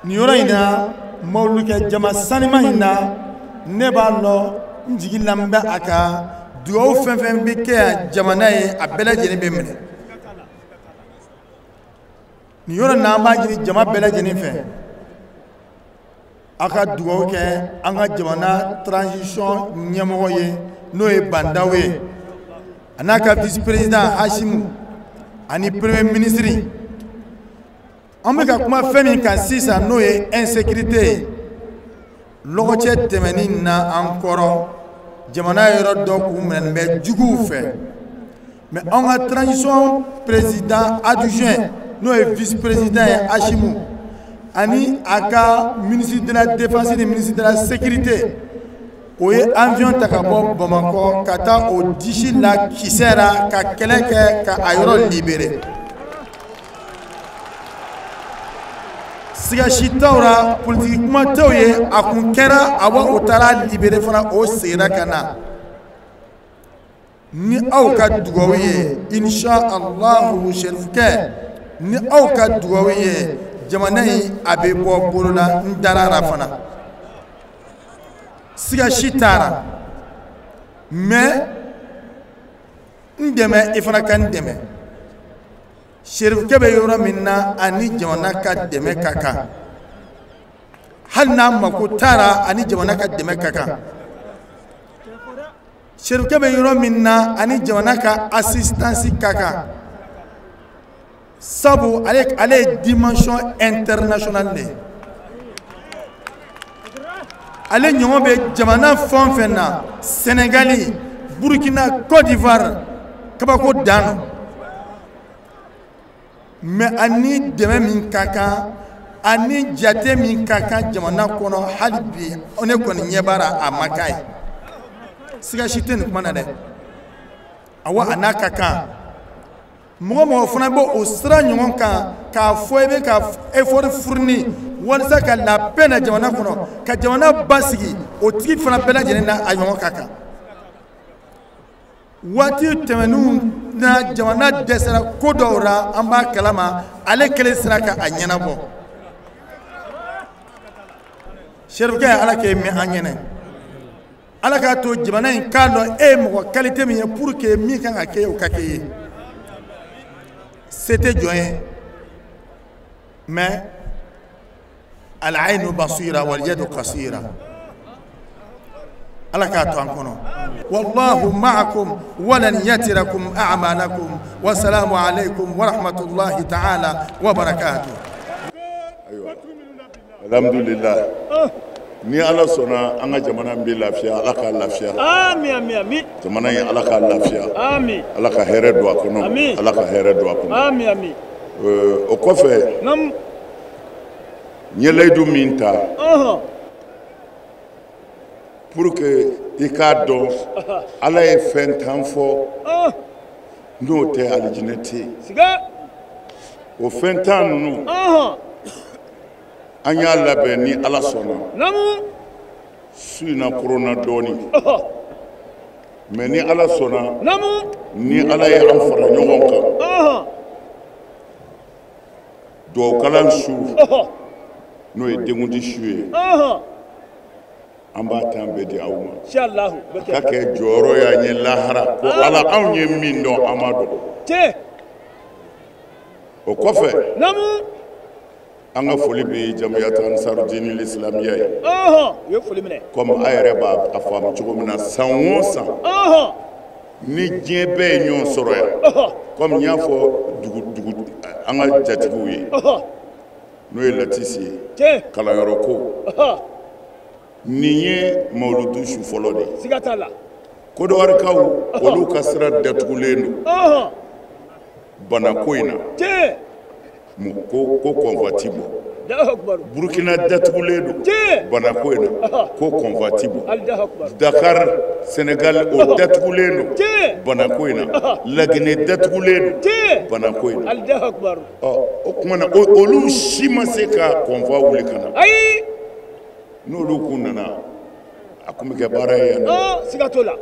nin yɔrɔ in na mawludikɛ jama sanima in na ne b'a lɔ n jigi lamɛn bɛ a kan dugawu fɛn fɛn bɛ kɛ yan jamana ye a bɛɛ lajɛlen bɛ minɛ nin yɔrɔ in na an b'a ɲini jama bɛɛ lajɛlen fɛ a ka dugawu kɛ an ka jamana transition ɲɛmɔgɔ ye n'o ye Bandaw ye a n'a ka vice président Hashimu ani premier ministre an bɛ ka kuma fɛn min kan sisan n'o ye insécurité ye lɔgɔcɛ tɛmɛnin na an kɔrɔ jamana yɔrɔ dɔ k'u minɛ bɛ juguw fɛ mais an ka transition président adjoint n'o ye vice président ye Hashimu ani a ka ministre de la défense et ministre de la sécurité o ye avion ta ka bɔ Bamakɔ ka taa o disi la kisɛ la ka kɛlɛ kɛ ka a yɔrɔ libéré siga si t'aw la politique kuma t'aw ye a kun kɛra awa o taara libéré fana o seginna ka na ni aw ka dugawu ye inshallahu Sherifkɛ ni aw ka dugawu ye jamana in a bɛ bɔ bolo la n darara fana siga si taara mais n dɛmɛ i fana ka n dɛmɛ Sherifkɛ bɛ yɔrɔ min na ani jamana ka dɛmɛ ka kan hali n'a mako taara ani jamana ka dɛmɛ ka kan Sherifkɛ bɛ yɔrɔ min na ani jamana ka assistance ka kan sabu ale ye dimension internationale de ale ɲɔgɔn bɛ jamana fɛn o fɛn na Sénégali Burkina Côte d'Ivoire kabako dan mais ani dɛmɛ min ka kan ani jate min ka kan jamana kɔnɔ hali bi ne kɔni ɲɛ b'ara a ma k'a ye siga si tɛ nin kuma na dɛ awa a n'a ka kan mɔgɔ mɔgɔ fana bɛ o sira ɲɔgɔn kan k'a fɔ i bɛ ka effort fourni walasa ka la paix na jamana kɔnɔ ka jamana basigi o tigi fana bɛɛ lajɛlen na a ɲɔgɔn ka kan waati tɛmɛnenw na jamana dɛsɛra ko dɔw la an b'a kalama ale kelen sera ka a ɲɛnabɔ Sherifkɛ ye ala k'e mɛn an ɲɛnɛ ala k'a to jamana in k'a dɔn e ye mɔgɔ qualité min ye pour que min kan ka kɛ ye o ka kɛ ye se tɛ jɔn ye mais al-aynu basira wal yadu qasira ala k'a to an kɔnɔ wallahu ma'akum walan yatirakum a'malakum wassalamu alaykum wa rahmatullahi ta'ala wa barakatuh. Alhamdulillah ni ala sɔnna an ka jamana bɛ lafiya ala k'a lafiya Amin, amin, amin. jamana in ala k'a lafiya Amin. ala ka hɛrɛ don a kɔnɔ Amin. ala ka hɛrɛ don a kɔnɔ Amin, amin. o kɔfɛ Nam. n ye layidu min ta pour que i k'a dɔn ala ye fɛn tan fɔ n'o tɛ alijinɛ tɛ yen Siga. o fɛn tan ninnu an y'a labɛn ni ala sɔnna Namu. su in na korona dɔɔnin mais ni ala sɔnna Namu. ni ala ye an fara ɲɔgɔn kan duwawukalan su n'o ye denkundi su ye an b'a tan bɛɛ di aw ma Inshallah. ka kɛ jɔyɔrɔ y'an ye lahara ko ala anw ye min dɔn an ma dɔn Tiɲɛ. o kɔfɛ Namu. an ka foli bɛ jamiyat ansarudin al-islamiyya ye u ye foli minɛ comme a yɛrɛ b'a faamu cogo min na san o san ni diɲɛ bɛɛ ye ɲɔgɔn sɔrɔ yan comme n y'a fɔ an ka jatigiw ye n'o ye latisi ye kalanyɔrɔ ko nin ye mawuludu su fɔlɔ de ye siga t'a la Kodowarikaw olu ka sira datugulen don bana ko in na ko converti bɔ Burkina datugulen don bana ko in na ko converti bɔ Dakar Sénégal o datugulen don bana ko in na Laginɛ datugulen don bana ko in na o kuma na olu si ma se ka convoi wuli ka na n'olu kun nana a kun bɛ kɛ baara ye yan siga t'o la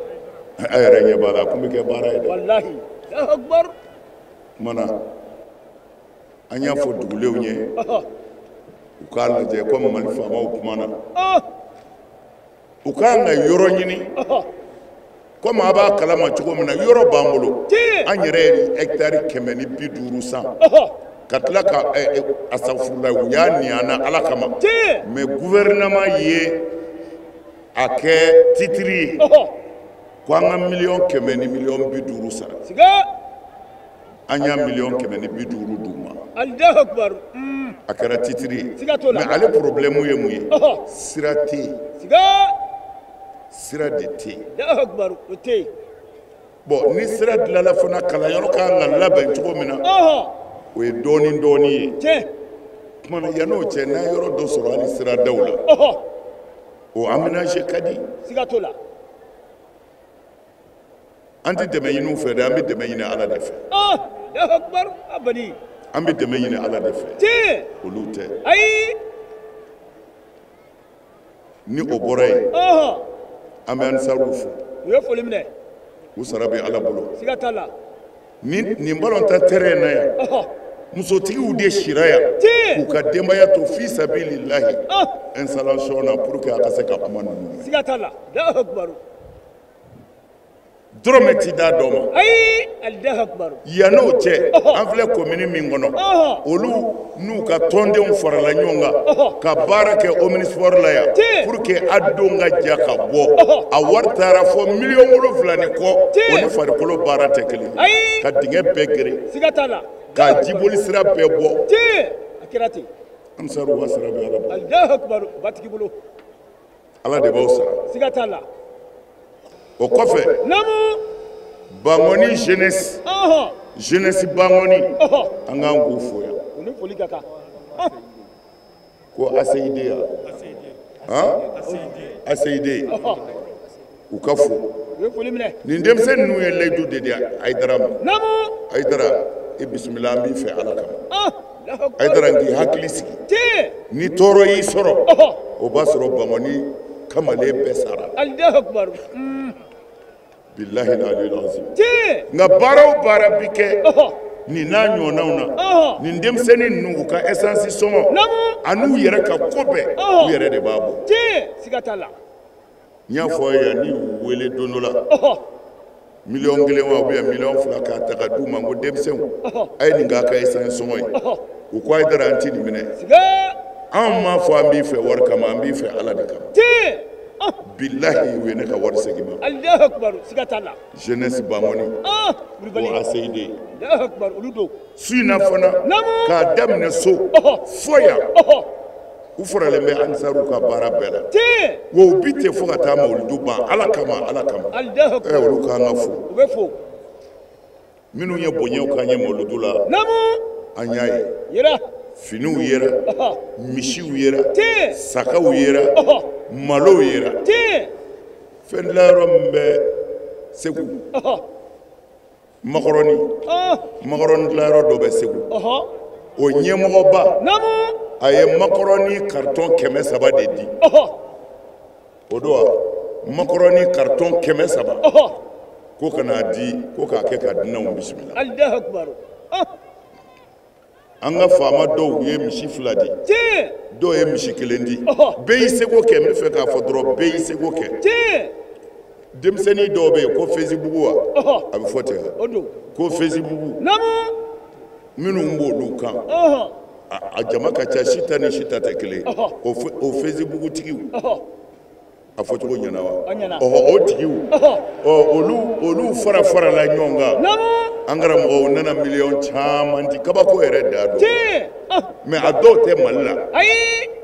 a yɛrɛ ɲɛ b'a la a kun bɛ kɛ baara ye dɛ wallahi Allahu akbar mana an y'a fɔ dugulenw ye u k'a lajɛ comme Mali faamaw kumana u k'an ka yɔrɔ ɲini comme a b'a kalama cogo min na yɔrɔ b'an bolo an yɛrɛ ye hectare 150 san ka tila ka asafurula u y'a niana Ala kama mais gouvernement ye a kɛ titiri ye ko an ka 1,150,000 sara an y'a 1,150,000 d'u ma Allahu akbar a kɛra titiri ye mais ale problème ye mun ye sira tɛ yen sira de tɛ yen Allahu akbar o tɛ yen bon ni sira dilanna fana kalanyɔrɔ kan ka labɛn cogo min na o ye dɔɔni ye kuma na yan'o cɛ n'a yɔrɔ dɔ sɔrɔ hali sira daw la o aménager ka di siga t'o la an tɛ dɛmɛ ɲini u fɛ dɛ an bɛ dɛmɛ ɲini Ala de fɛ Allahu akbar abadi an bɛ dɛmɛ ɲini Ala de fɛ olu tɛ ayi ni o bɔra yen an bɛ ansaruw fo u ye foli minɛ u sara bɛ Ala bolo siga t'a la nin balontan terrain na yan musotigiw de sira yan k'u ka denbaya to fi sabilillahi installation na pour que a ka se ka kuma ninnu siga t'a la Allahu akbar dɔrɔmɛ ti d'a dɔ ma ayi Allahu akbar yan'o cɛ an filɛ commune min kɔnɔ olu n'u ka tɔndenw farala ɲɔgɔn kan ka baara kɛ omnisport la yan pour que a don ka ja ka bɔ a wari taara fɔ 7,000,000 ni kɔ o ni farikolo baara tɛ kelen ka dingɛ bɛɛ gere siga t'a la ka jiboli sira bɛɛ bɔ a kɛra ten ansaru ka sira bɛ Ala bolo Allahu akbar batigi bolo Ala de b'aw sara siga t'a la o kɔfɛ Bangoni jeunesse jeunesse Bangoni an k'an k'u fo yan u ni foli ka kan ko ACID ya ACID u ka fo u ye foli minɛ nin denmisɛnnin ninnu ye layidu de di Ayidara ma Ayidara i bisimila an b'i fɛ Ala kama Ayidara n k'i hakili sigi ni tɔɔrɔ y'i sɔrɔ o b'a sɔrɔ Bangoni kamalen bɛɛ sara Allahu akbar billahi al-aliyyil azim nka baara o baara bi kɛ nin n'a ɲɔgɔnnaw na nin denmisɛnnin ninnu u ka essence sɔngɔ a n'u yɛrɛ ka ko bɛɛ u yɛrɛ de b'a bɔ siga t'a la n y'a fɔ a ye yan ni u wele don dɔ la 1,000,000 wa ou bien 2,000,000 k'a ta ka d'u ma n ko denmisɛnw a ye nin k'a ka essence sɔngɔ ye u ko a ye dara an ti nin minɛ anw m'a fɔ an b'i fɛ wari kama an b'i fɛ Ala de kama billahi u ye ne ka wari segin ma Allahu akbar siga t'a la jeunesse Bangoni o ACID Allahu akbar olu don su in na fana k'a daminɛ so fo yan u faralen bɛ ansaruw ka baara bɛɛ la wa u bi ten fo ka taa mawuludu ban Ala kama olu k'an ka fo u bɛ fo minnu ye bonɲɛw k'an ye mawuludu la an y'a ye finiw yera misiw yera sagaw yera malow yera fɛn dilayɔrɔ min bɛ Segu makɔrɔni dilayɔrɔ dɔ bɛ Segu o ɲɛmɔgɔba a ye makɔrɔni carton 300 de di o don wa makɔrɔni carton 300 ko ka n'a di ko k'a kɛ ka dunanw bisimila Allahu akbar an ka faama dɔw ye misi 2 di dɔw ye misi 1 di bɛɛ y'i seko kɛ n bɛ fɛ k'a fɔ dɔrɔn bɛɛ y'i seko kɛ denmisɛnnin dɔw bɛ yen ko Facebook wa a bɛ fɔ ten ko Facebook minnu b'olu kan a jama ka ca sita ni sita tɛ kelen o Facebook tigiw a fɔ cogo ɲɛna wa o tigiw olu fara la ɲɔgɔn kan an karamɔgɔw nana miliyɔn caman di kabako yɛrɛ da don mais a dɔw tɛ Mali la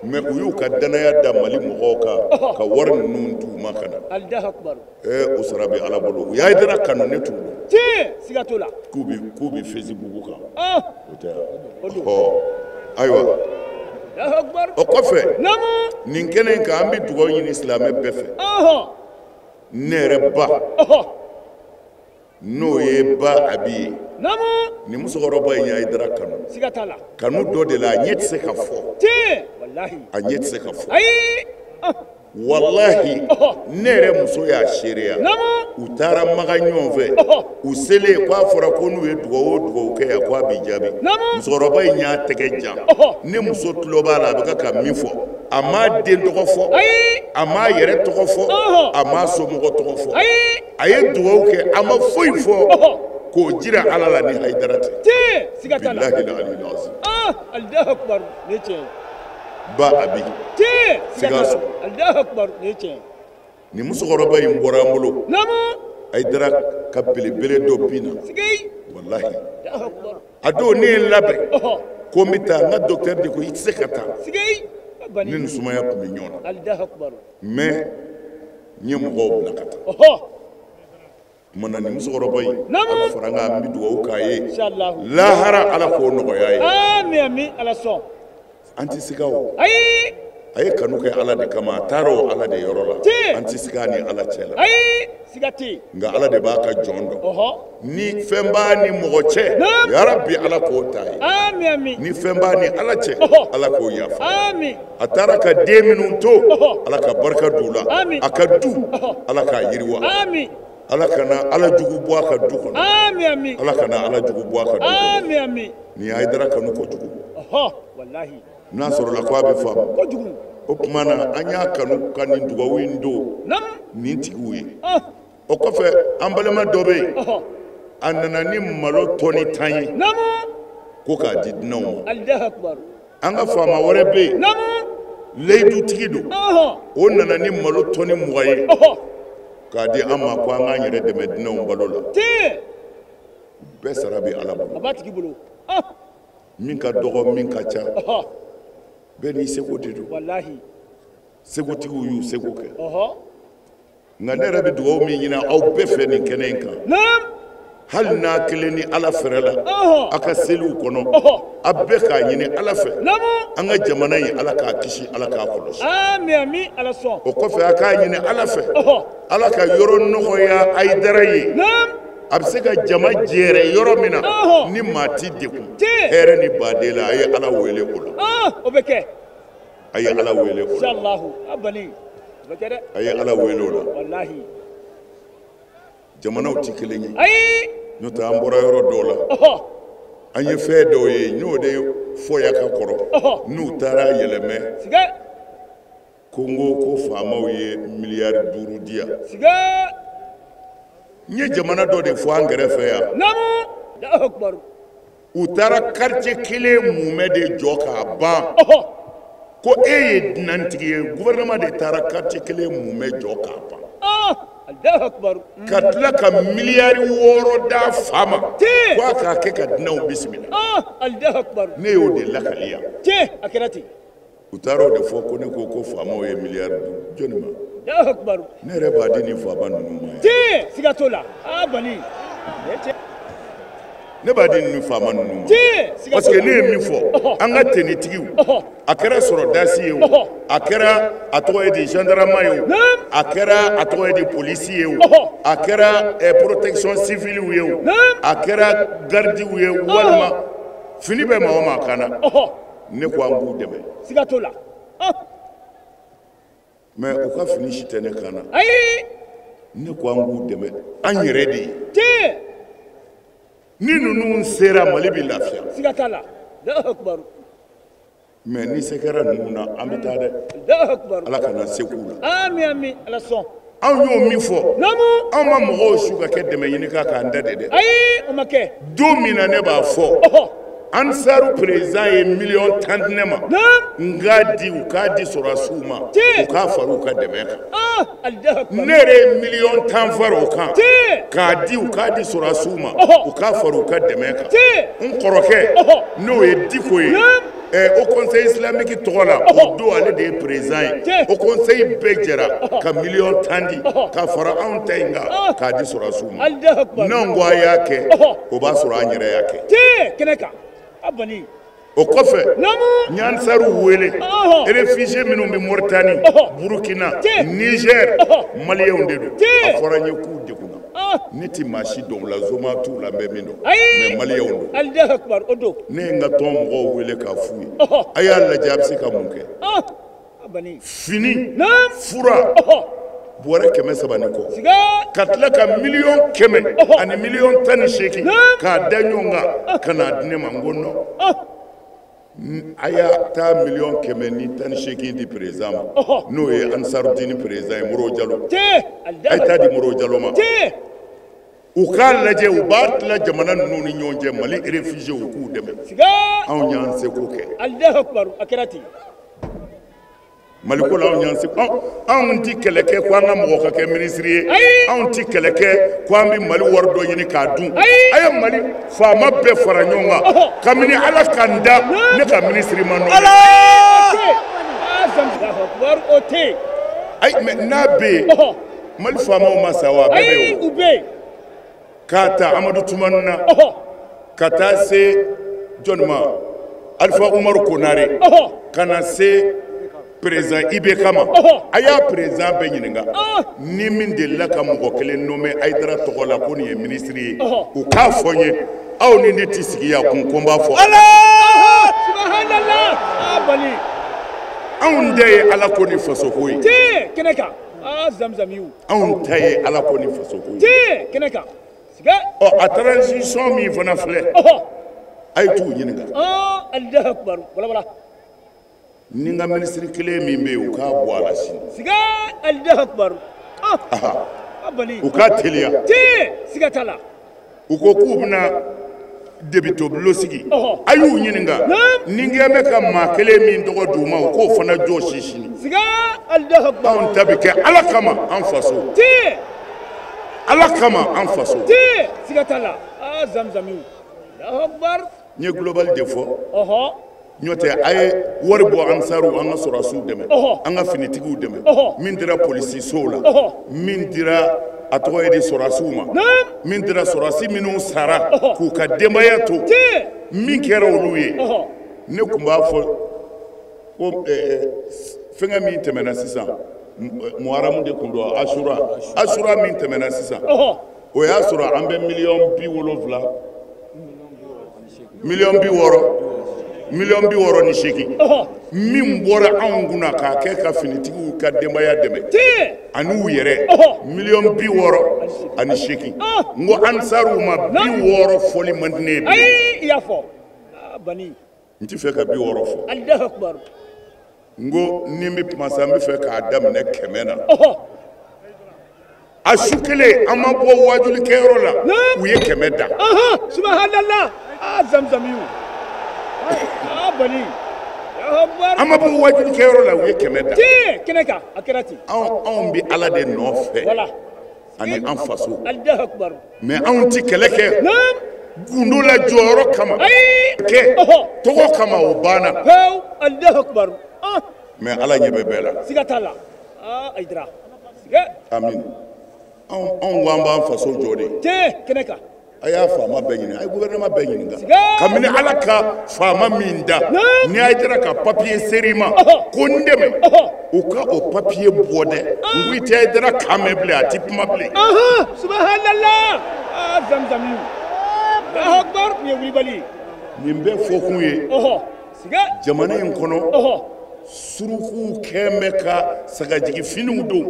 mais u y'u ka danaya da Mali mɔgɔw kan ka wari ninnu d'u ma ka na o sara bɛ Ala bolo u y'a Haidara kanu ne t'u dɔn siga t'o la k'u bɛ Facebook kan o tɛ ayiwa o kɔfɛ nin kɛnɛ in kan an bɛ dugawu ɲini silamɛ bɛɛ fɛ ne yɛrɛ ba n'o ye ba Abi ye ni musokɔrɔba in ye Haidara kanu kanu dɔ de la a ɲɛ tɛ se ka fɔ a ɲɛ tɛ se ka fɔ wallahi ne yɛrɛ muso y'a seereya u taara maga ɲɔgɔn fɛ u selen k'a fɔra ko n'u ye dugawu o dugawu kɛ yan k'a b'i jaabi musokɔrɔba in y'a tɛgɛ jan ne muso tulo b'a la a bɛ ka min fɔ a m'a den tɔgɔ fɔ a m'a yɛrɛ tɔgɔ fɔ a m'a somɔgɔ tɔgɔ fɔ a ye dugawu kɛ a ma foyi fɔ k'o jira Ala la ni Haidara tɛ bilahi aliyul azim Allahu akbar ne tiɲɛ ba Abi Sikaso Allahu akbar ne tiɲɛ ni musokɔrɔba in bɔra an bolo Haidara ka belebele dɔ bin na wallahi a don ne ye n labɛn ko n bɛ taa n ka docteur de ko i tɛ se ka taa ne ni sumaya tun bɛ ɲɔgɔn na mais n ye mɔgɔw bila ka taa mana ni musokɔrɔba in a bɛ fara n kan an bɛ dugawu k'a ye lahara Ala k'o nɔgɔya ye amin Ala sɔn an tɛ siga o a ye kanu kɛ Ala de kama a taara o Ala de yɔrɔ la an tɛ siga ni Ala cɛ la nka Ala de b'a ka jɔn dɔn ni fɛn b'a ni mɔgɔ cɛ yarabi Ala k'o ta ye ni fɛn b'a ni Ala cɛ Ala k'o yafa a taara ka den minnu to Ala ka barika d'u la a ka du Ala k'a yiriwa Ala kana Ala jugu bɔ a ka du kɔnɔ Ala kana Ala jugu bɔ a ka du kɔnɔ nin ye Haidara kanu kojugu n'a sɔrɔla ko a bɛ faamu o tuma na an y'a kanu ka nin dugawu in don nin tigiw ye o kɔfɛ an balima dɔ bɛ yen a nana ni malo tɔni 10 ye ko k'a di dunanw ma an ka faama wɛrɛ bɛ yen layidu tigi don o nana ni malo tɔni 20 ye k'a di an ma ko an k'an yɛrɛ dɛmɛ dunanw balo la bɛɛ sara bɛ Ala bolo min ka dɔgɔ min ka ca bɛɛ n'i seko de don sekotigiw y'u seko kɛ nka ne yɛrɛ bɛ dugawu min ɲini aw bɛɛ fɛ nin kɛnɛ in kan hali n'a kelen ni Ala fɛrɛ la a ka seliw kɔnɔ a bɛɛ k'a ɲini Ala fɛ an ka jamana in Ala k'a kisi Ala k'a kɔlɔsi o kɔfɛ a k'a ɲini Ala fɛ Ala ka yɔrɔ nɔgɔya Haidara ye a bɛ se ka jama jɛɛrɛ yɔrɔ min na ni maa t'i degun hɛrɛ ni baden la a ye Ala wele o la o bɛ kɛ a ye Ala wele o la a ye Ala wele o la jamanaw tɛ kelen ye n'o tɛ an bɔra yɔrɔ dɔw la an ye fɛn dɔw ye n'o de fɔya ka kɔrɔ n'u taara yɛlɛmɛ Kongo ko faamaw ye miliyari 5 di yan n ye jamana dɔ de fɔ an kɛrɛfɛ yan u taara quartier kelen mumɛ de jɔ k'a ban ko e ye dunantigi ye gouvernement de taara quartier kelen mumɛ jɔ k'a ban ka tila ka miliyari 6 d'a fa ma ko a k'a kɛ ka dunanw bisimila ne y'o de lakali yan u taara o de fɔ ko ne ko faamaw ye miliyari 5 jɔnni ma ne yɛrɛ b'a di ni faama ninnu ma siga t'o la ne b'a di ni faama ninnu ma parce que ne ye min fɔ an ka tenitigiw a kɛra sɔrɔdasi ye o a kɛra a tɔgɔ ye di gendarme ye o a kɛra a tɔgɔ ye di polisi ye o a kɛra protection civile ye o a kɛra gardiw ye walima fini bɛ maa o maa kan na ne ko an b'u dɛmɛ siga t'o la mais u ka fini si tɛ ne kan na ne ko an b'u dɛmɛ an yɛrɛ de ye ni ninnu sera Mali bɛ lafiya siga t'a la mais ni se kɛra ninnu na an bɛ taa dɛ Ala kana se k'u la amin Ala sɔn anw y'o min fɔ anw ma mɔgɔw su ka kɛ dɛmɛ ɲini k'an da de dɛ o ma kɛ don min na ne b'a fɔ ansaru président ye million tandinema ngadi ukadi sorasuma ukafaru kademeka nere million tanfaro kan kadi ukadi sorasuma ukafaru kademeka nkoroke no e dikoye au conseil islamique tola o do ale de président au conseil bejera ka million tandi ka fara on tenga ka di sorasuma nangwa yake o ba sura nyere yake keneka abani o kofe nyansaru wele réfugié minnu bi Mauritanie Burkina Niger Malien ndedu afara nyeku dekuna niti mashi don la zoma tout la memino mais Malien ndo Allahu akbar odo ne nga ton mo wele ka fuyi aya la jabsi ka munke abani fini fura bore keme sabani ko katla ka million keme ani million tani sheki ka danyonga kana dine mangono aya ta million keme ni tani sheki di président no e ansarudini président Moro Diallo ay ta di Moro Diallo ma u ka lajɛ u b'a tila jamana ninnu ni ɲɔgɔn cɛ Mali réfugié u k'u dɛmɛ anw y'an seko kɛ Allahu akbar a kɛra ten Mali ko la anw y'an seko anw ti kɛlɛ kɛ ko an ka mɔgɔ ka kɛ ministre ye anw ti kɛlɛ kɛ ko an bɛ Mali wari dɔ ɲini k'a dun a ye Mali faama bɛɛ fara ɲɔgɔn kan kabini Ala ka n da ne ka ministre ma nɔ ayi mais n'a bɛ yen Mali faamaw ma sa wa a bɛɛ bɛ yen kata Amadou Toumanina kata se Jonma Alpha Oumar Konare kana se président Ibekama aya président be ɲininga ni min de la ka mɔgɔ kelen nommé Aïdara tɔgɔ la ko nin ye ministre ye u k'a fɔ n ye aw ni ne ti sigi ya kun ko n b'a fɔ subhanallah abali anw de ye Ala ko ni faso ko ye kɛnɛ kan zamzamiw anw ta ye Ala ko ni faso ko ye kɛnɛ kan a transition min fana filɛ a ye t'u ɲininka Allahu akbar wala ni n ka ministre kelen min bɛ yen u k'a bɔ a la sini siga Allahu akbar abali u k'a teliya siga t'a la u ko k'u bɛna debito bulo sigi a y'u ɲininka ni n kɛ bɛ ka maa kelen min tɔgɔ d'u ma u k'o fana jɔsi sini siga Allahu akbar anw ta bɛ kɛ Ala kama an faso Ala kama an faso siga t'a la zamzamiw Allahu akbar n ye global de fɔ ɲɔ tɛ a ye wari bɔ ansaru an ka sɔrɔsiw dɛmɛ an ka finitigiw dɛmɛ min dira polisisow la min dira a tɔgɔ ye di sɔrɔsiw ma min dira sɔrɔsi minnu sara k'u ka denbaya to min kɛra olu ye ne tun b'a fɔ ko fɛngɛ min tɛmɛna sisan muharamu de tun don asura min tɛmɛna sisan o y'a sɔrɔ an bɛ miliyɔn 70 min bɔra anw kunna k'a kɛ ka finitigiw ka denbaya dɛmɛ ani u yɛrɛ miliyɔn 68 n ko ansaruw ma 60 fɔli man di ne ye ayi i y'a fɔ bani n tɛ fɛ ka 60 fɔ Allahu akbar n ko ni n bɛ kumasa n bɛ fɛ k'a daminɛ 100 na a su kelen an ma bɔ wajulikɛyɔrɔ la u ye 100 da subhanallah zamzamiw bani an ma bɔ wajulikɛyɔrɔ la u ye 100 da kɛnɛ kan a kɛra ten anw bɛ Ala de nɔfɛ ani an faso Allahu akbar mais anw ti kɛlɛ kɛ gundo la jɔyɔrɔ kama kɛ tɔgɔ kama o banna Allahu akbar mais Ala ɲɛ bɛ bɛɛ la siga t'a la Aïdara siga amin anw ko an b'an faso jɔ de kɛnɛ kan a y'a faama bɛɛ ɲini a ye gouvernement bɛɛ ɲininka kabini Ala ka faama min da ni Aïdara ka papier seri ma ko n dɛmɛ u ka o papier bɔ dɛ n ko i tɛ Aïdara kan mɛn bilen a ti kuma bilen subhanallah zamzamiw Allahu akbar nin ye wulibali nin bɛɛ fɔ kun ye jamana in kɔnɔ surukuw kɛn bɛ ka sagajigi finiw don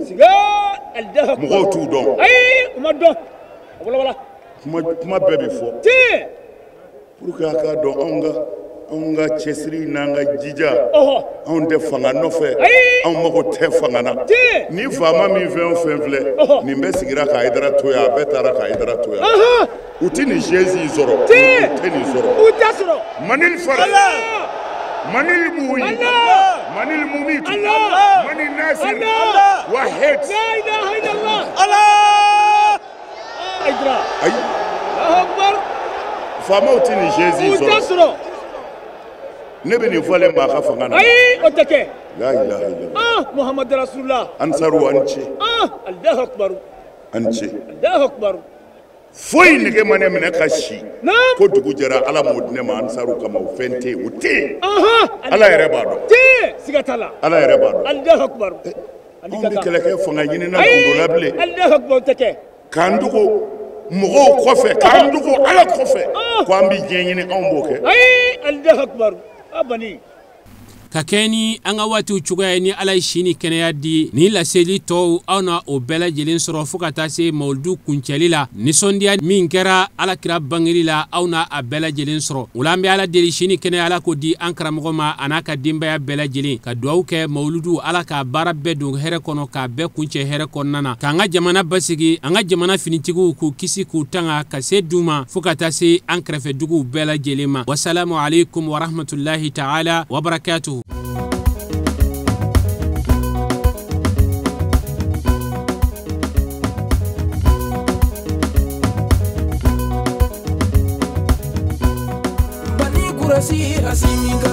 mɔgɔw t'u dɔn ayi u ma dɔn kuma bɛɛ bɛ fɔ pour que a k'a dɔn an ka cɛsiri n'an ka jija anw tɛ fanga nɔfɛ anw mago tɛ fanga na ni faama min fɛn o fɛn filɛ nin bɛɛ sigira ka Haidara to yan a bɛɛ taara ka Haidara to yan u tɛ nin chaise in sɔrɔ u tɛ nin sɔrɔ Manil Fara Manil Muhi Manil Mumitu Manil Nasir Wahid La ilaha illallah Allah Haidara ayi Allahu Akbar faamaw tɛ nin chaise in sɔrɔ ne bɛ nin fɔlen maa ka fanga na ayi o tɛ kɛ la ilaha illallah Muhammad Rasulullah Ansaru an ce Allahu Akbar an ce Allahu Akbar foyi nege ma ne minɛ ka si ko dugu jɛra Ala m'o di ne ma Ansaru kama o fɛn tɛ yen o tɛ yen Ala yɛrɛ b'a dɔn siga t'a la Ala yɛrɛ b'a dɔn Allahu Akbar anw bɛ kɛlɛkɛ fanga ɲinina kundo la bilen Allahu Akbar o tɛ kɛ k'an dogo mɔgɔw kɔfɛ k'an dogo Ala kɔfɛ ko an bɛ diɲɛ ɲini anw b'o kɛ Allahu Akbar abani ka kɛ ni an ka waatiw cogoya ni Ala ye si ni kɛnɛya di ni laseli tɔw aw na o bɛɛ lajɛlen sɔrɔ fo ka taa se mawuludu kuncɛli la nisɔndiya min kɛra Alakira bangeli la aw na a bɛɛ lajɛlen sɔrɔ o la an bɛ Ala deli si ni kɛnɛya Ala k'o di an karamɔgɔ ma a n'a ka denbaya bɛɛ lajɛlen ka duwawu kɛ mawuludu Ala k'a baara bɛɛ don hɛrɛ kɔnɔ k'a bɛɛ kuncɛ hɛrɛ kɔnɔna na k'an ka jamana basigi an ka jamana finitigiw k'u kisi k'u tanga ka se d'u ma fo ka taa se an kɛrɛfɛ duguw bɛɛ lajɛlen ma wasalamu alaikum wa rahmatulahi ta'ala wa barakatuhu. Kurasi asimika